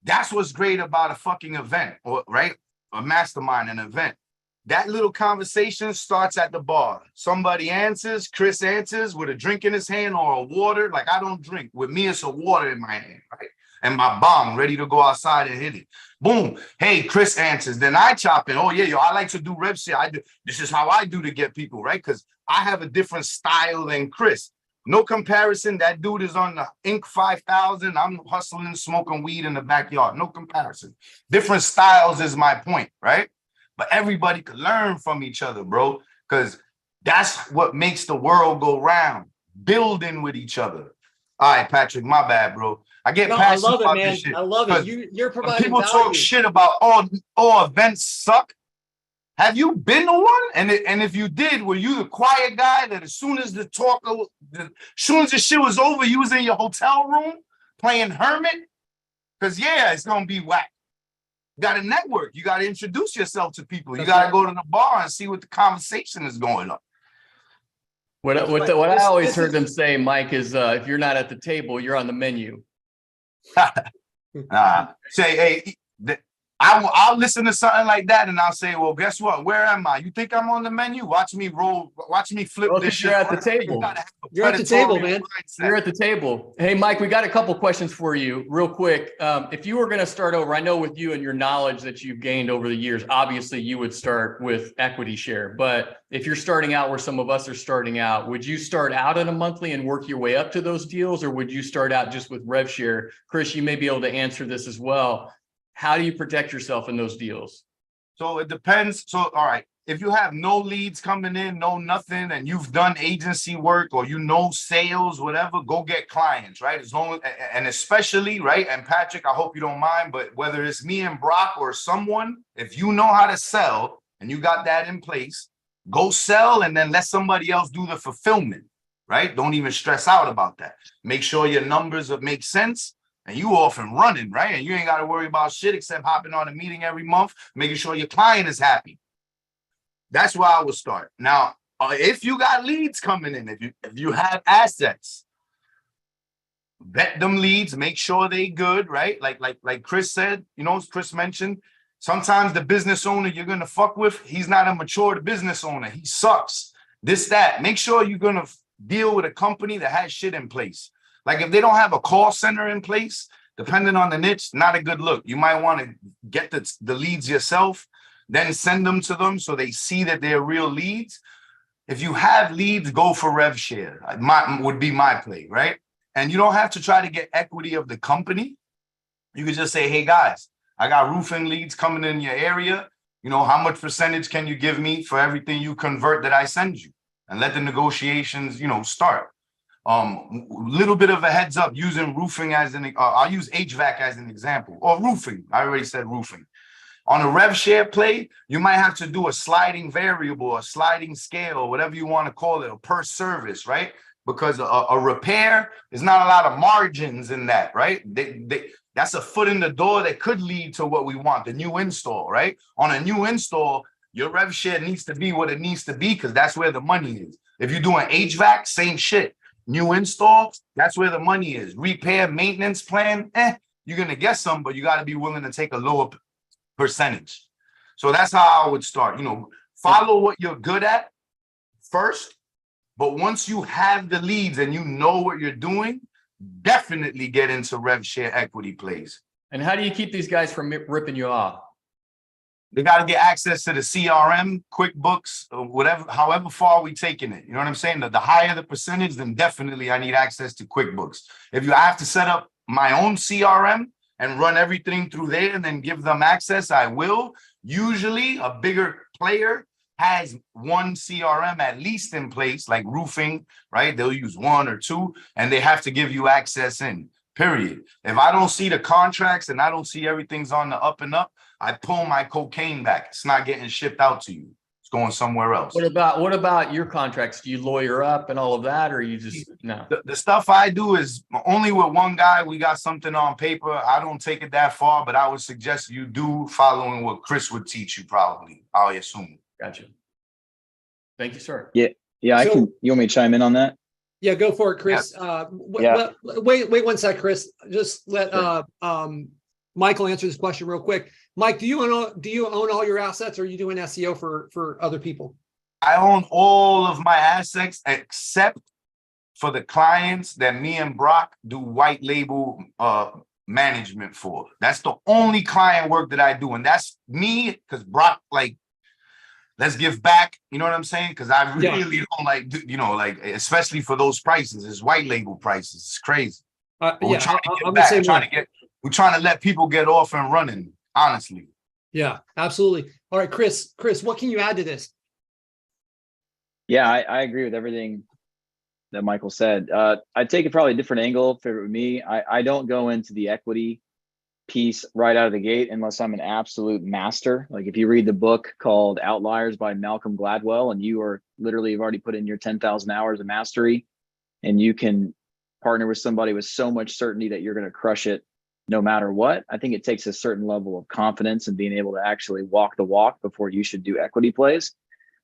That's what's great about a fucking event, or right? A mastermind, an event. That little conversation starts at the bar. Somebody answers, Chris answers with a drink in his hand or a water. Like I don't drink. With me, it's a water in my hand, right? And my bomb ready to go outside and hit it. Boom. Hey, Chris answers. Then I chop in. Oh, yeah, yo, I like to do rev shit. This is how I do to get people, right? Because I have a different style than Chris. No comparison. That dude is on the Inc. 5000. I'm hustling, smoking weed in the backyard. No comparison. Different styles is my point, right? But everybody could learn from each other, bro, because that's what makes the world go round. Building with each other. All right, Patrick, my bad, bro. I get passionate about this shit. I love it. You're providing people value. Talk shit about all events suck. Have you been to one? And if you did, were you the quiet guy that as soon as the shit was over, you was in your hotel room playing hermit? Because yeah, it's gonna be whack. You got to network. You got to introduce yourself to people. You got to go to the bar and see what the conversation is going on. What I always heard them say, Mike, is if you're not at the table, you're on the menu. Say, hey, I'll listen to something like that and I'll say, well, guess what? Where am I? You think I'm on the menu? Watch me roll, watch me flip this shit. You're at the table. You're at the table, man. You're at the table. Hey, Mike, we got a couple questions for you real quick. If you were going to start over, I know with you and your knowledge that you've gained over the years, obviously you would start with equity share. But if you're starting out where some of us are starting out, would you start out at a monthly and work your way up to those deals? Or would you start out just with rev share? Chris, you may be able to answer this as well. How do you protect yourself in those deals? So it depends. So, all right, if you have no leads coming in, no nothing, and you've done agency work or sales, whatever, go get clients, right? As long as, and especially, right? And Patrick, I hope you don't mind, but whether it's me and Brock or someone, if you know how to sell and you got that in place, go sell and then let somebody else do the fulfillment, right? Don't even stress out about that. Make sure your numbers make sense. And you off and running, right? And you ain't got to worry about shit except hopping on a meeting every month, making sure your client is happy. That's where I would start. Now, if you got leads coming in, if you have assets, vet them leads, make sure they good, right? Like Chris said, Chris mentioned, sometimes the business owner you're gonna fuck with, he's not a mature business owner. He sucks. This, that. Make sure you're gonna deal with a company that has shit in place. Like if they don't have a call center in place, depending on the niche, not a good look. You might want to get the leads yourself, then send them to them so they see that they're real leads. If you have leads, go for rev share. Would be my play, right? And you don't have to try to get equity of the company. You can just say, hey guys, I got roofing leads coming in your area. How much percentage can you give me for everything you convert that I send you? And let the negotiations, start. Little bit of a heads up using roofing as I'll use HVAC as an example, or roofing. I already said roofing. On a rev share play, you might have to do a sliding variable, a sliding scale, whatever you want to call it, a per service, right? Because a repair is not a lot of margins in that, right? That's a foot in the door that could lead to what we want, the new install, right? On a new install, your rev share needs to be what it needs to be because that's where the money is. If you're doing HVAC, same shit. New install, that's where the money is. Repair, maintenance plan, you're going to get some, but you got to be willing to take a lower percentage. So that's how I would start. Follow what you're good at first, but once you have the leads and you know what you're doing, definitely get into rev share equity plays. And how do you keep these guys from ripping you off? They got to get access to the CRM, QuickBooks, whatever, however far we taking it. You know what I'm saying? The higher the percentage, then definitely I need access to QuickBooks. If you have to set up my own CRM and run everything through there and then give them access, I will. Usually a bigger player has one CRM at least in place, like roofing, right? They'll use one or two, and they have to give you access in, period. If I don't see the contracts and I don't see everything's on the up and up, I pull my cocaine back. It's not getting shipped out to you. It's going somewhere else. What about your contracts? Do you lawyer up and all of that, or you just no? The stuff I do is only with one guy. We got something on paper. I don't take it that far, but I would suggest you do following what Chris would teach you probably, I assume. Gotcha. Thank you, sir. Yeah. I can. You want me to chime in on that? Yeah, go for it, Chris. Wait 1 sec, Chris. Just let Michael answer this question real quick. Mike, do you own all your assets, or are you doing SEO for other people? I own all of my assets except for the clients that me and Brock do white label management for. That's the only client work that I do, and that's me because Brock let's give back. You know what I'm saying? Because I really don't especially for those prices. It's white label prices. It's crazy. We're trying to get back. We're trying to let people get off and running, honestly. Yeah, absolutely. All right, Chris, what can you add to this? Yeah, I agree with everything that Michael said. I'd take it probably a different angle for me. I don't go into the equity piece right out of the gate unless I'm an absolute master. Like if you read the book called Outliers by Malcolm Gladwell, and you are literally have already put in your 10,000 hours of mastery, and you can partner with somebody with so much certainty that you're going to crush it no matter what. I think it takes a certain level of confidence and being able to actually walk the walk before you should do equity plays.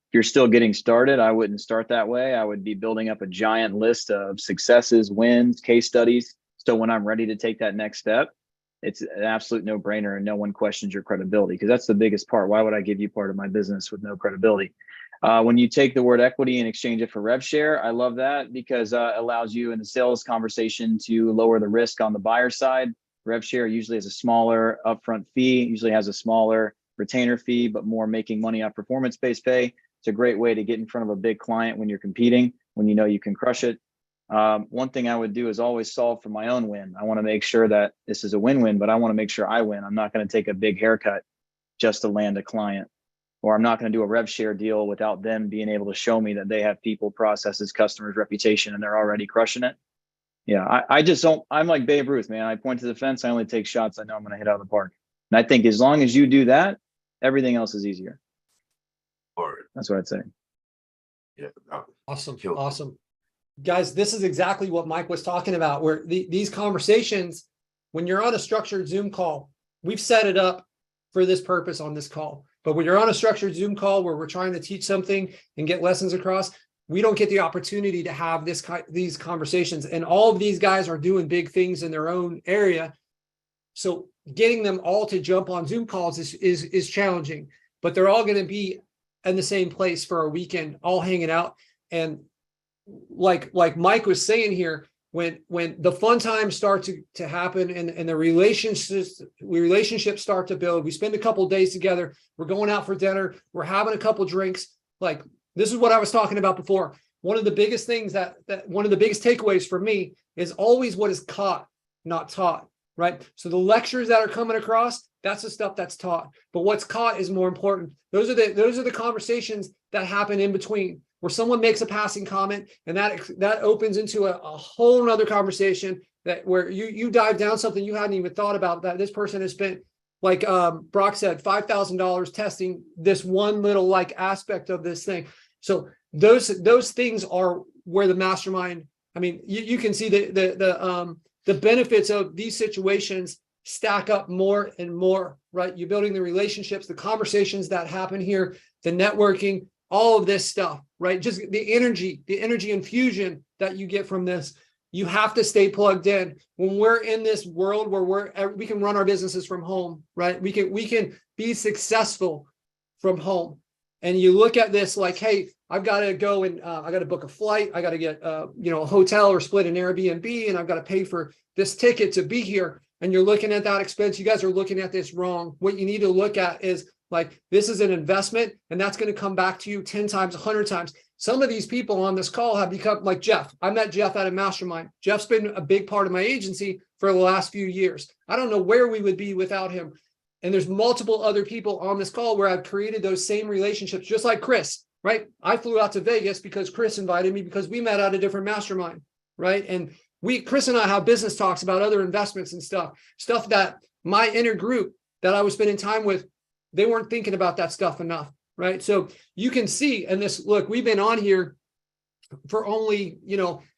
If you're still getting started, I wouldn't start that way. I would be building up a giant list of successes, wins, case studies. So when I'm ready to take that next step, it's an absolute no brainer and no one questions your credibility, because that's the biggest part. Why would I give you part of my business with no credibility? When you take the word equity and exchange it for rev share, I love that, because it allows you in the sales conversation to lower the risk on the buyer side. Rev share usually has a smaller upfront fee, usually has a smaller retainer fee, but more making money off performance-based pay. It's a great way to get in front of a big client when you're competing, when you know you can crush it. One thing I would do is always solve for my own win. I want to make sure that this is a win-win, but I want to make sure I win. I'm not going to take a big haircut just to land a client, or I'm not going to do a rev share deal without them being able to show me that they have people, processes, customers, reputation, and they're already crushing it. Yeah, I just don't, I'm like Babe Ruth, man. I point to the fence. I only take shots I know I'm going to hit out of the park. And I think as long as you do that, everything else is easier. That's what I'd say. Yeah. Awesome. Awesome. Guys, this is exactly what Mike was talking about, where these conversations, when you're on a structured Zoom call, we've set it up for this purpose on this call. But when you're on a structured Zoom call where we're trying to teach something and get lessons across, we don't get the opportunity to have these conversations. And all of these guys are doing big things in their own area. So getting them all to jump on Zoom calls is challenging, but they're all going to be in the same place for a weekend, all hanging out. And like Mike was saying here, when the fun times start to happen and the relationships start to build, we spend a couple of days together, we're going out for dinner, we're having a couple drinks. Like, this is what I was talking about before. One of the biggest things that one of the biggest takeaways for me is always what is caught, not taught, right? So the lectures that are coming across, that's the stuff that's taught, but what's caught is more important. Those are the conversations that happen in between, where someone makes a passing comment and that opens into a whole nother conversation where you dive down something you hadn't even thought about, that this person has spent, like Brock said, $5,000 testing this one little like aspect of this thing. So those things are where the mastermind, I mean, you can see the benefits of these situations stack up more and more, right? You're building the relationships, the conversations that happen here, the networking, all of this stuff, right? Just the energy infusion that you get from this. You have to stay plugged in. When we're in this world where we can run our businesses from home, right? We can be successful from home. And you look at this like, hey, I've got to go and I got to book a flight. I got to get a hotel or split an Airbnb, and I've got to pay for this ticket to be here. And you're looking at that expense. You guys are looking at this wrong. What you need to look at is like, this is an investment, and that's going to come back to you 10 times, 100 times. Some of these people on this call have become like Jeff. I met Jeff at a mastermind. Jeff's been a big part of my agency for the last few years. I don't know where we would be without him. And there's multiple other people on this call where I've created those same relationships, just like Chris, right? I flew out to Vegas because Chris invited me, because we met at a different mastermind, right? And Chris and I have business talks about other investments and stuff that my inner group that I was spending time with, they weren't thinking about that stuff enough, right? So you can see, and this, look, we've been on here for only,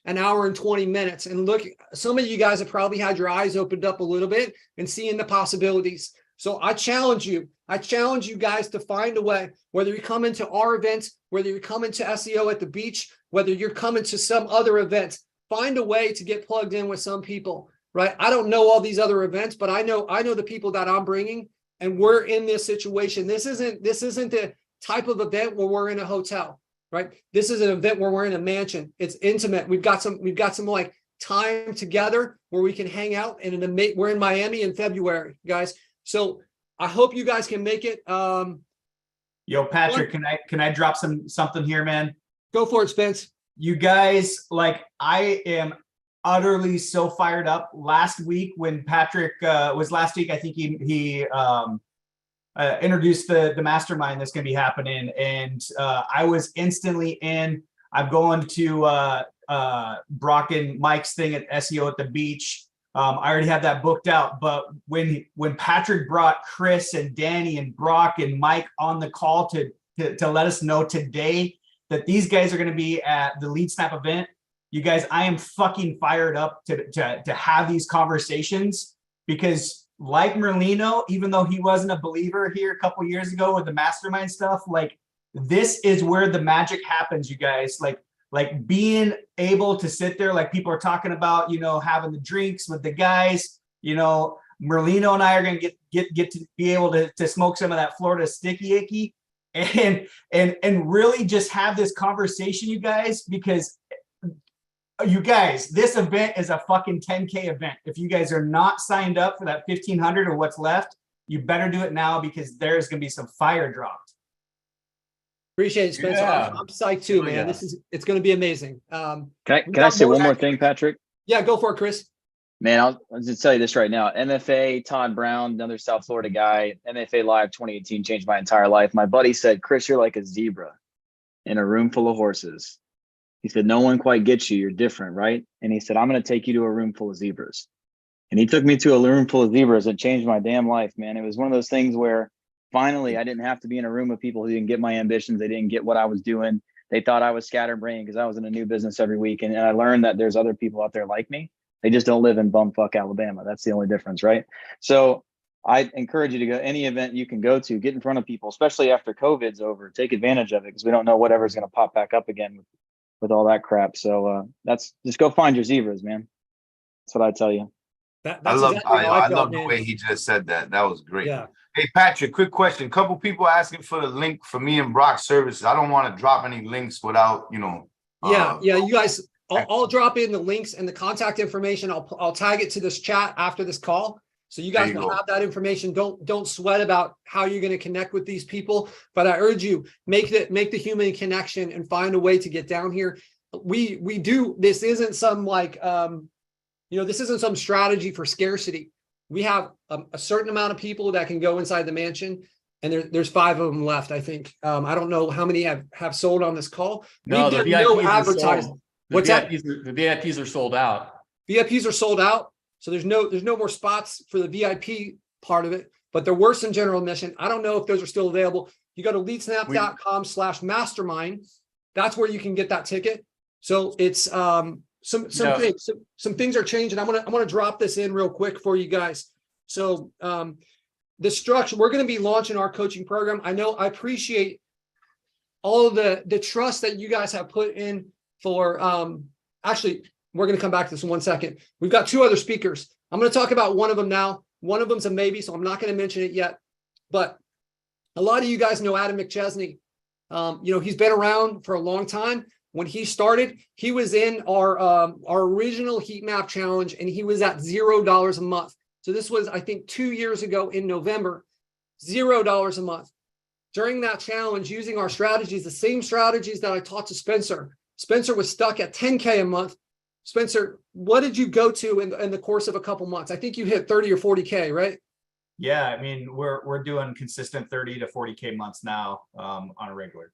an hour and 20 minutes. And look, some of you guys have probably had your eyes opened up a little bit and seeing the possibilities. So I challenge you guys to find a way, whether you come into our events, whether you're coming to SEO at the beach, whether you're coming to some other events, find a way to get plugged in with some people, right? I don't know all these other events, but I know the people that I'm bringing, and we're in this situation. This isn't the type of event where we're in a hotel, right? This is an event where we're in a mansion. It's intimate. We've got some like time together where we can hang out, and we're in Miami in February, guys. So I hope you guys can make it. Yo, Patrick, can I drop something here, man? Go for it, Spence. You guys, like, I am utterly so fired up. Last week when Patrick was last week, I think he introduced the mastermind that's going to be happening, and I was instantly in. I'm going to Brock and Mike's thing at SEO at the beach. I already have that booked out, but when Patrick brought Chris and Danny and Brock and Mike on the call to let us know today that these guys are going to be at the LeadSnap event, you guys, I am fucking fired up to have these conversations, because like Merlino, even though he wasn't a believer here a couple years ago with the mastermind stuff, like, this is where the magic happens, you guys. Like being able to sit there, like people are talking about, you know, having the drinks with the guys, you know, Merlino and I are going to get to be able to smoke some of that Florida sticky icky and really just have this conversation, you guys, because you guys, this event is a fucking 10K event. If you guys are not signed up for that 1,500 or what's left, you better do it now, because there's going to be some fire dropped. Appreciate it, Spencer. Yeah. I'm psyched too, Oh, man. yeah. It's going to be amazing. Can we I got say more one more action. thing, Patrick? Yeah, go for it, Chris. Man, I'll just tell you this right now. MFA, Todd Brown, another South Florida guy, MFA Live 2018 changed my entire life. My buddy said, Chris, you're like a zebra in a room full of horses. He said, no one quite gets you. You're different, right? And he said, I'm going to take you to a room full of zebras. And he took me to a room full of zebras. It changed my damn life, man. It was one of those things where finally I didn't have to be in a room of people who didn't get my ambitions. They didn't get what I was doing. They thought I was scatterbrained because I was in a new business every week. And I learned that there's other people out there like me. They just don't live in bumfuck Alabama. That's the only difference, right? So I encourage you to go any event you can go to, get in front of people, especially after COVID's over. Take advantage of it, because we don't know whatever's going to pop back up again with all that crap. So that's just go find your zebras, man. That's what I tell you. That's I love exactly how I felt, love the man. way he just said that. That was great. Yeah. Hey Patrick, quick question. Couple people asking for the link for me and Brock's services. I don't want to drop any links without, you know. Yeah, you guys, I'll drop in the links and the contact information. I'll tag it to this chat after this call, so you guys will have that information. Don't sweat about how you're going to connect with these people, but I urge you, make the human connection and find a way to get down here. We do. This isn't some this isn't some strategy for scarcity. We have a certain amount of people that can go inside the mansion, and there's 5 of them left, I think. I don't know how many have sold on this call. No, We've the done VIPs no are sold. advertising. The What's that? The VIPs are sold out. VIPs are sold out, so there's no more spots for the VIP part of it. But there were some general admission. I don't know if those are still available. You go to leadsnap.com/mastermind. That's where you can get that ticket. So it's some things are changing. I'm gonna drop this in real quick for you guys. So the structure, we're going to be launching our coaching program. I appreciate all of the trust that you guys have put in for actually, we're going to come back to this in 1 second. We've got 2 other speakers. I'm going to talk about one of them now. One of them's a maybe, so I'm not going to mention it yet. But a lot of you guys know Adam McChesney. He's been around for a long time. When he started, he was in our original heat map challenge, and he was at $0 a month. So this was, I think, 2 years ago in November, $0 a month. During that challenge, using our strategies, the same strategies that I taught to Spencer. Spencer was stuck at 10K a month. Spencer, what did you go to in the course of a couple months? I think you hit 30 or 40K, right? Yeah, I mean, we're doing consistent 30 to 40K months now on a regular.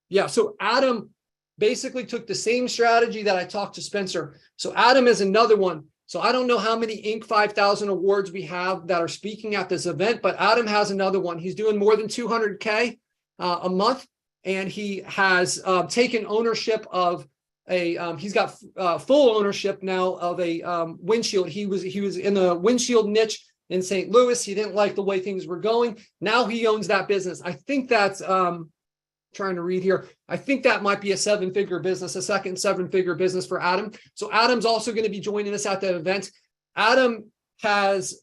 Yeah, so Adam basically took the same strategy that I talked to Spencer. So Adam is another one. So I don't know how many Inc. 5000 awards we have that are speaking at this event, but Adam has another one. He's doing more than 200K a month, and he has taken ownership of he's got full ownership now of a windshield. He was in the windshield niche in St. Louis. He didn't like the way things were going. Now he owns that business. I think that's trying to read here. I think that might be a 7-figure business, a second 7-figure business for Adam. So Adam's also going to be joining us at that event. Adam is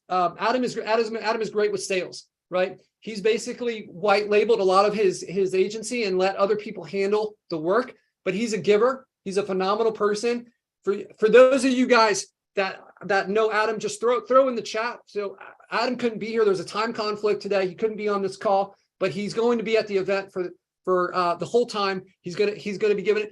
great with sales, right? He's basically white labeled a lot of his agency and let other people handle the work, but he's a giver. He's a phenomenal person. For those of you guys that know Adam, just throw in the chat. So Adam couldn't be here. There's a time conflict today. He couldn't be on this call, but he's going to be at the event for the whole time. He's gonna be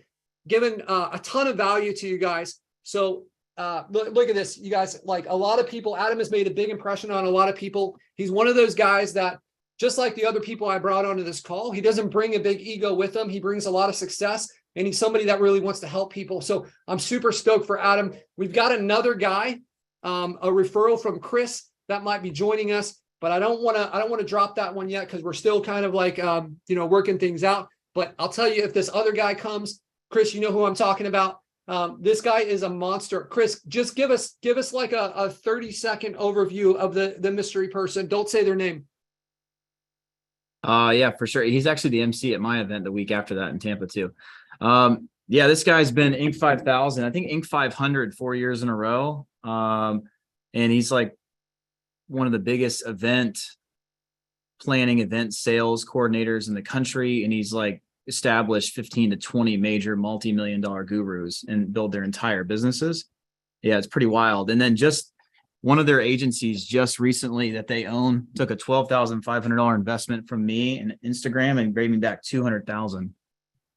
given a ton of value to you guys. So look at this, you guys. Like a lot of people, Adam has made a big impression on a lot of people. He's one of those guys that, just like the other people I brought onto this call, he doesn't bring a big ego with him. He brings a lot of success, and he's somebody that really wants to help people. So I'm super stoked for Adam. We've got another guy, a referral from Chris that might be joining us. But I don't want to drop that one yet, because we're still kind of like working things out. But I'll tell you, if this other guy comes, Chris, you know who I'm talking about. This guy is a monster. Chris, just give us like a 30-second overview of the mystery person. Don't say their name. Yeah, for sure. He's actually the MC at my event the week after that in Tampa too. Yeah, this guy's been Inc. 5000, I think Inc. 500 4 years in a row. And he's like one of the biggest event sales coordinators in the country. And he's like established 15 to 20 major multi-million-dollar gurus and build their entire businesses. Yeah, it's pretty wild. And then just one of their agencies just recently that they own took a $12,500 investment from me and Instagram and gave me back $200,000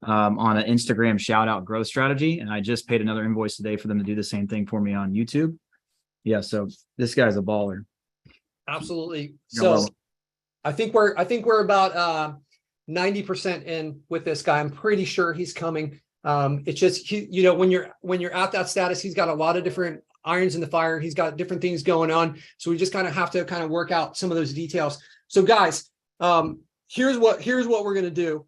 on an Instagram shout out growth strategy. And I just paid another invoice today for them to do the same thing for me on YouTube. Yeah. So this guy's a baller. Absolutely. You're So welcome. I think we're about 90% in with this guy. I'm pretty sure he's coming. It's just, when you're at that status, he's got a lot of different irons in the fire. He's got different things going on. So we just kind of have to kind of work out some of those details. So guys, here's what we're going to do.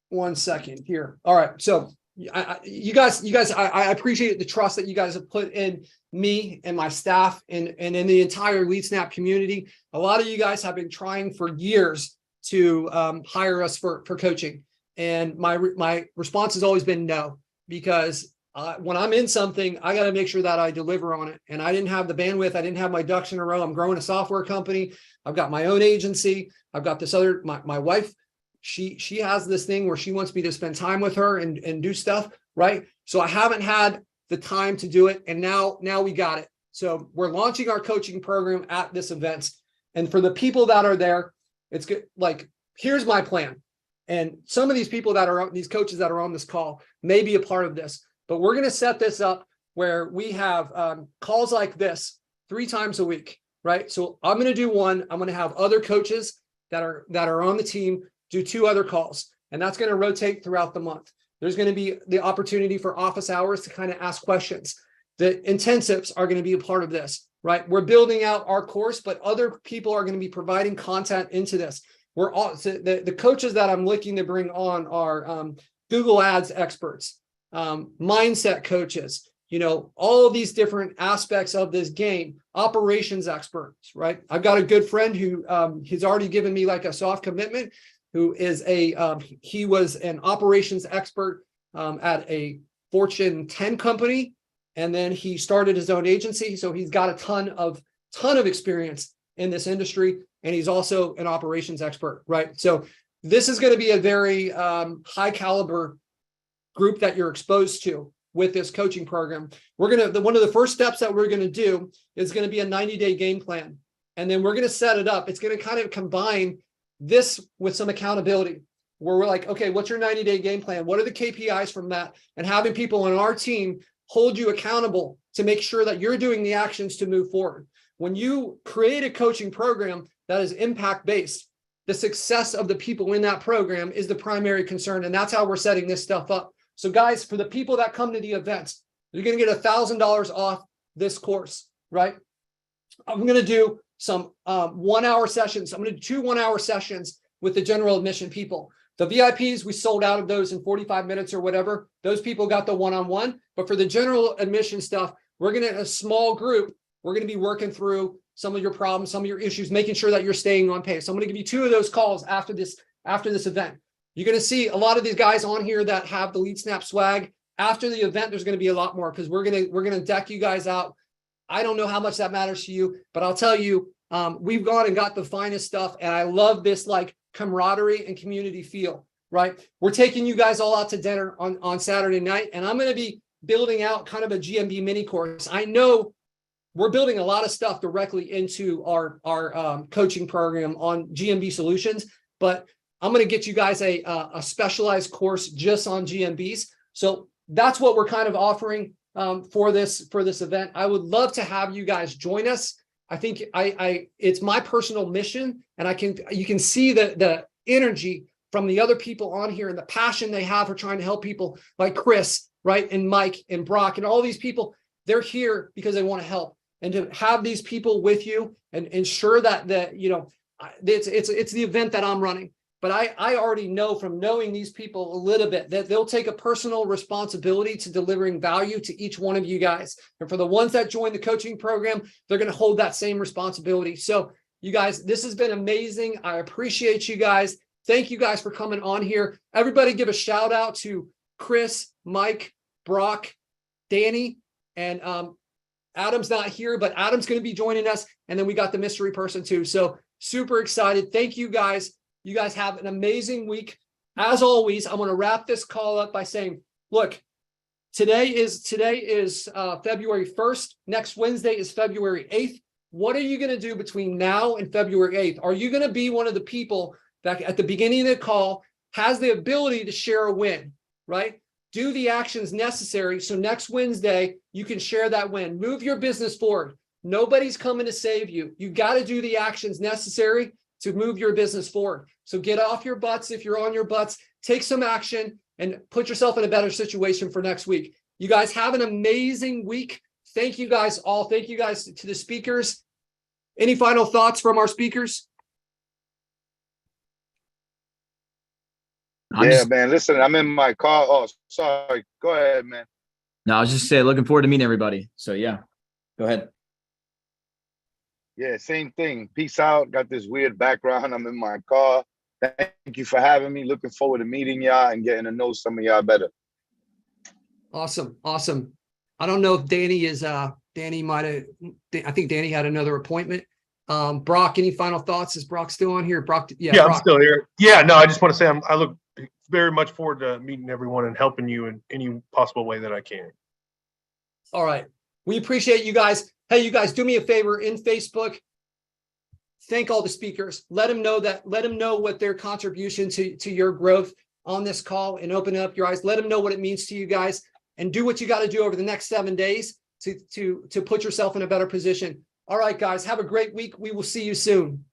1 second here. All right. So you guys, I appreciate the trust that you guys have put in me and my staff and in the entire LeadSnap community. A lot of you guys have been trying for years to hire us for coaching. And my response has always been no, because when I'm in something, I got to make sure that I deliver on it. And I didn't have the bandwidth. I didn't have my ducks in a row. I'm growing a software company. I've got my own agency. I've got this other, my wife, she has this thing where she wants me to spend time with her and do stuff, right? So I haven't had the time to do it. And now we got it. So we're launching our coaching program at this event. And for the people that are there, it's good. Like, here's my plan. And some of these people these coaches that are on this call may be a part of this, but we're going to set this up where we have calls like this 3 times a week, right? So I'm going to do one. I'm going to have other coaches that are on the team do 2 other calls, and that's going to rotate throughout the month. There's going to be the opportunity for office hours to kind of ask questions. The intensives are going to be a part of this, right? We're building out our course, but other people are going to be providing content into this. We're all the coaches that I'm looking to bring on are Google Ads experts, mindset coaches, all of these different aspects of this game, operations experts, right? I've got a good friend who he's already given me like a soft commitment, who is he was an operations expert at a Fortune 10 company, and then he started his own agency. So he's got a ton of experience in this industry, and he's also an operations expert, right? So this is going to be a very high caliber group that you're exposed to with this coaching program. We're going to, one of the first steps that we're going to do is going to be a 90-day game plan. And then we're going to set it up. It's going to kind of combine this with some accountability, where we're like, okay, what's your 90-day game plan? What are the KPIs from that? And having people on our team hold you accountable to make sure that you're doing the actions to move forward. When you create a coaching program that is impact-based, the success of the people in that program is the primary concern. And that's how we're setting this stuff up. So guys, for the people that come to the events, you're going to get $1,000 off this course, right? I'm going to do some 1 hour sessions. I'm going to do 2 1-hour sessions with the general admission people. The VIPs, we sold out of those in 45 minutes or whatever. Those people got the one-on-one. But for the general admission stuff, we're going to, a small group, we're going to be working through some of your problems, some of your issues, making sure that you're staying on pace. So I'm going to give you 2 of those calls after this event. You're going to see a lot of these guys on here that have the LeadSnap swag. After the event, there's going to be a lot more, because we're going to deck you guys out. I don't know how much that matters to you, but I'll tell you, we've gone and got the finest stuff. And I love this like camaraderie and community feel, right? We're taking you guys all out to dinner on Saturday night, and I'm going to be building out kind of a GMB mini course. I know we're building a lot of stuff directly into our coaching program on GMB solutions, but I'm going to get you guys a specialized course just on GMBs. So that's what we're kind of offering for this event. I would love to have you guys join us. I think it's my personal mission, and you can see the energy from the other people on here and the passion they have for trying to help people like Chris, right? And Mike and Brock and all these people. They're here because they want to help. And to have these people with you and ensure that it's the event that I'm running. But I already know from knowing these people a little bit that they'll take a personal responsibility to delivering value to each one of you guys. And for the ones that join the coaching program, they're going to hold that same responsibility. So You guys, this has been amazing. I appreciate you guys. Thank you guys for coming on here. Everybody give a shout out to Chris, Mike, Brock, Danny, and Adam's not here, but Adam's going to be joining us. And then we got the mystery person too. So super excited. Thank you guys. You guys have an amazing week. As always, I'm going to wrap this call up by saying, look, today is February 1st. Next Wednesday is February 8th. What are you going to do between now and February 8th? Are you going to be one of the people that at the beginning of the call has the ability to share a win, right? Do the actions necessary so next Wednesday you can share that win. Move your business forward. Nobody's coming to save you. You got to do the actions necessary to move your business forward. So get off your butts if you're on your butts, take some action and put yourself in a better situation for next week. You guys have an amazing week. Thank you guys all. Thank you guys to the speakers. Any final thoughts from our speakers? Man, listen, I'm in my car. Oh, sorry. Go ahead, man. No, I was just saying, looking forward to meeting everybody. So yeah, go ahead. Yeah, same thing. Peace out. Got this weird background. I'm in my car. Thank you for having me. Looking forward to meeting y'all and getting to know some of y'all better. Awesome. Awesome. I don't know if Danny is, Danny might have, I think Danny had another appointment. Brock, any final thoughts? Is Brock still on here? Brock, Yeah, Brock. I'm still here. Yeah, no, I just want to say I look very much forward to meeting everyone and helping you in any possible way that I can. All right. We appreciate you guys. Hey, you guys, do me a favor in Facebook. Thank all the speakers. Let them know what their contribution to your growth on this call, and open up your eyes. Let them know what it means to you guys, and do what you got to do over the next 7 days to put yourself in a better position. All right, guys, have a great week. We will see you soon.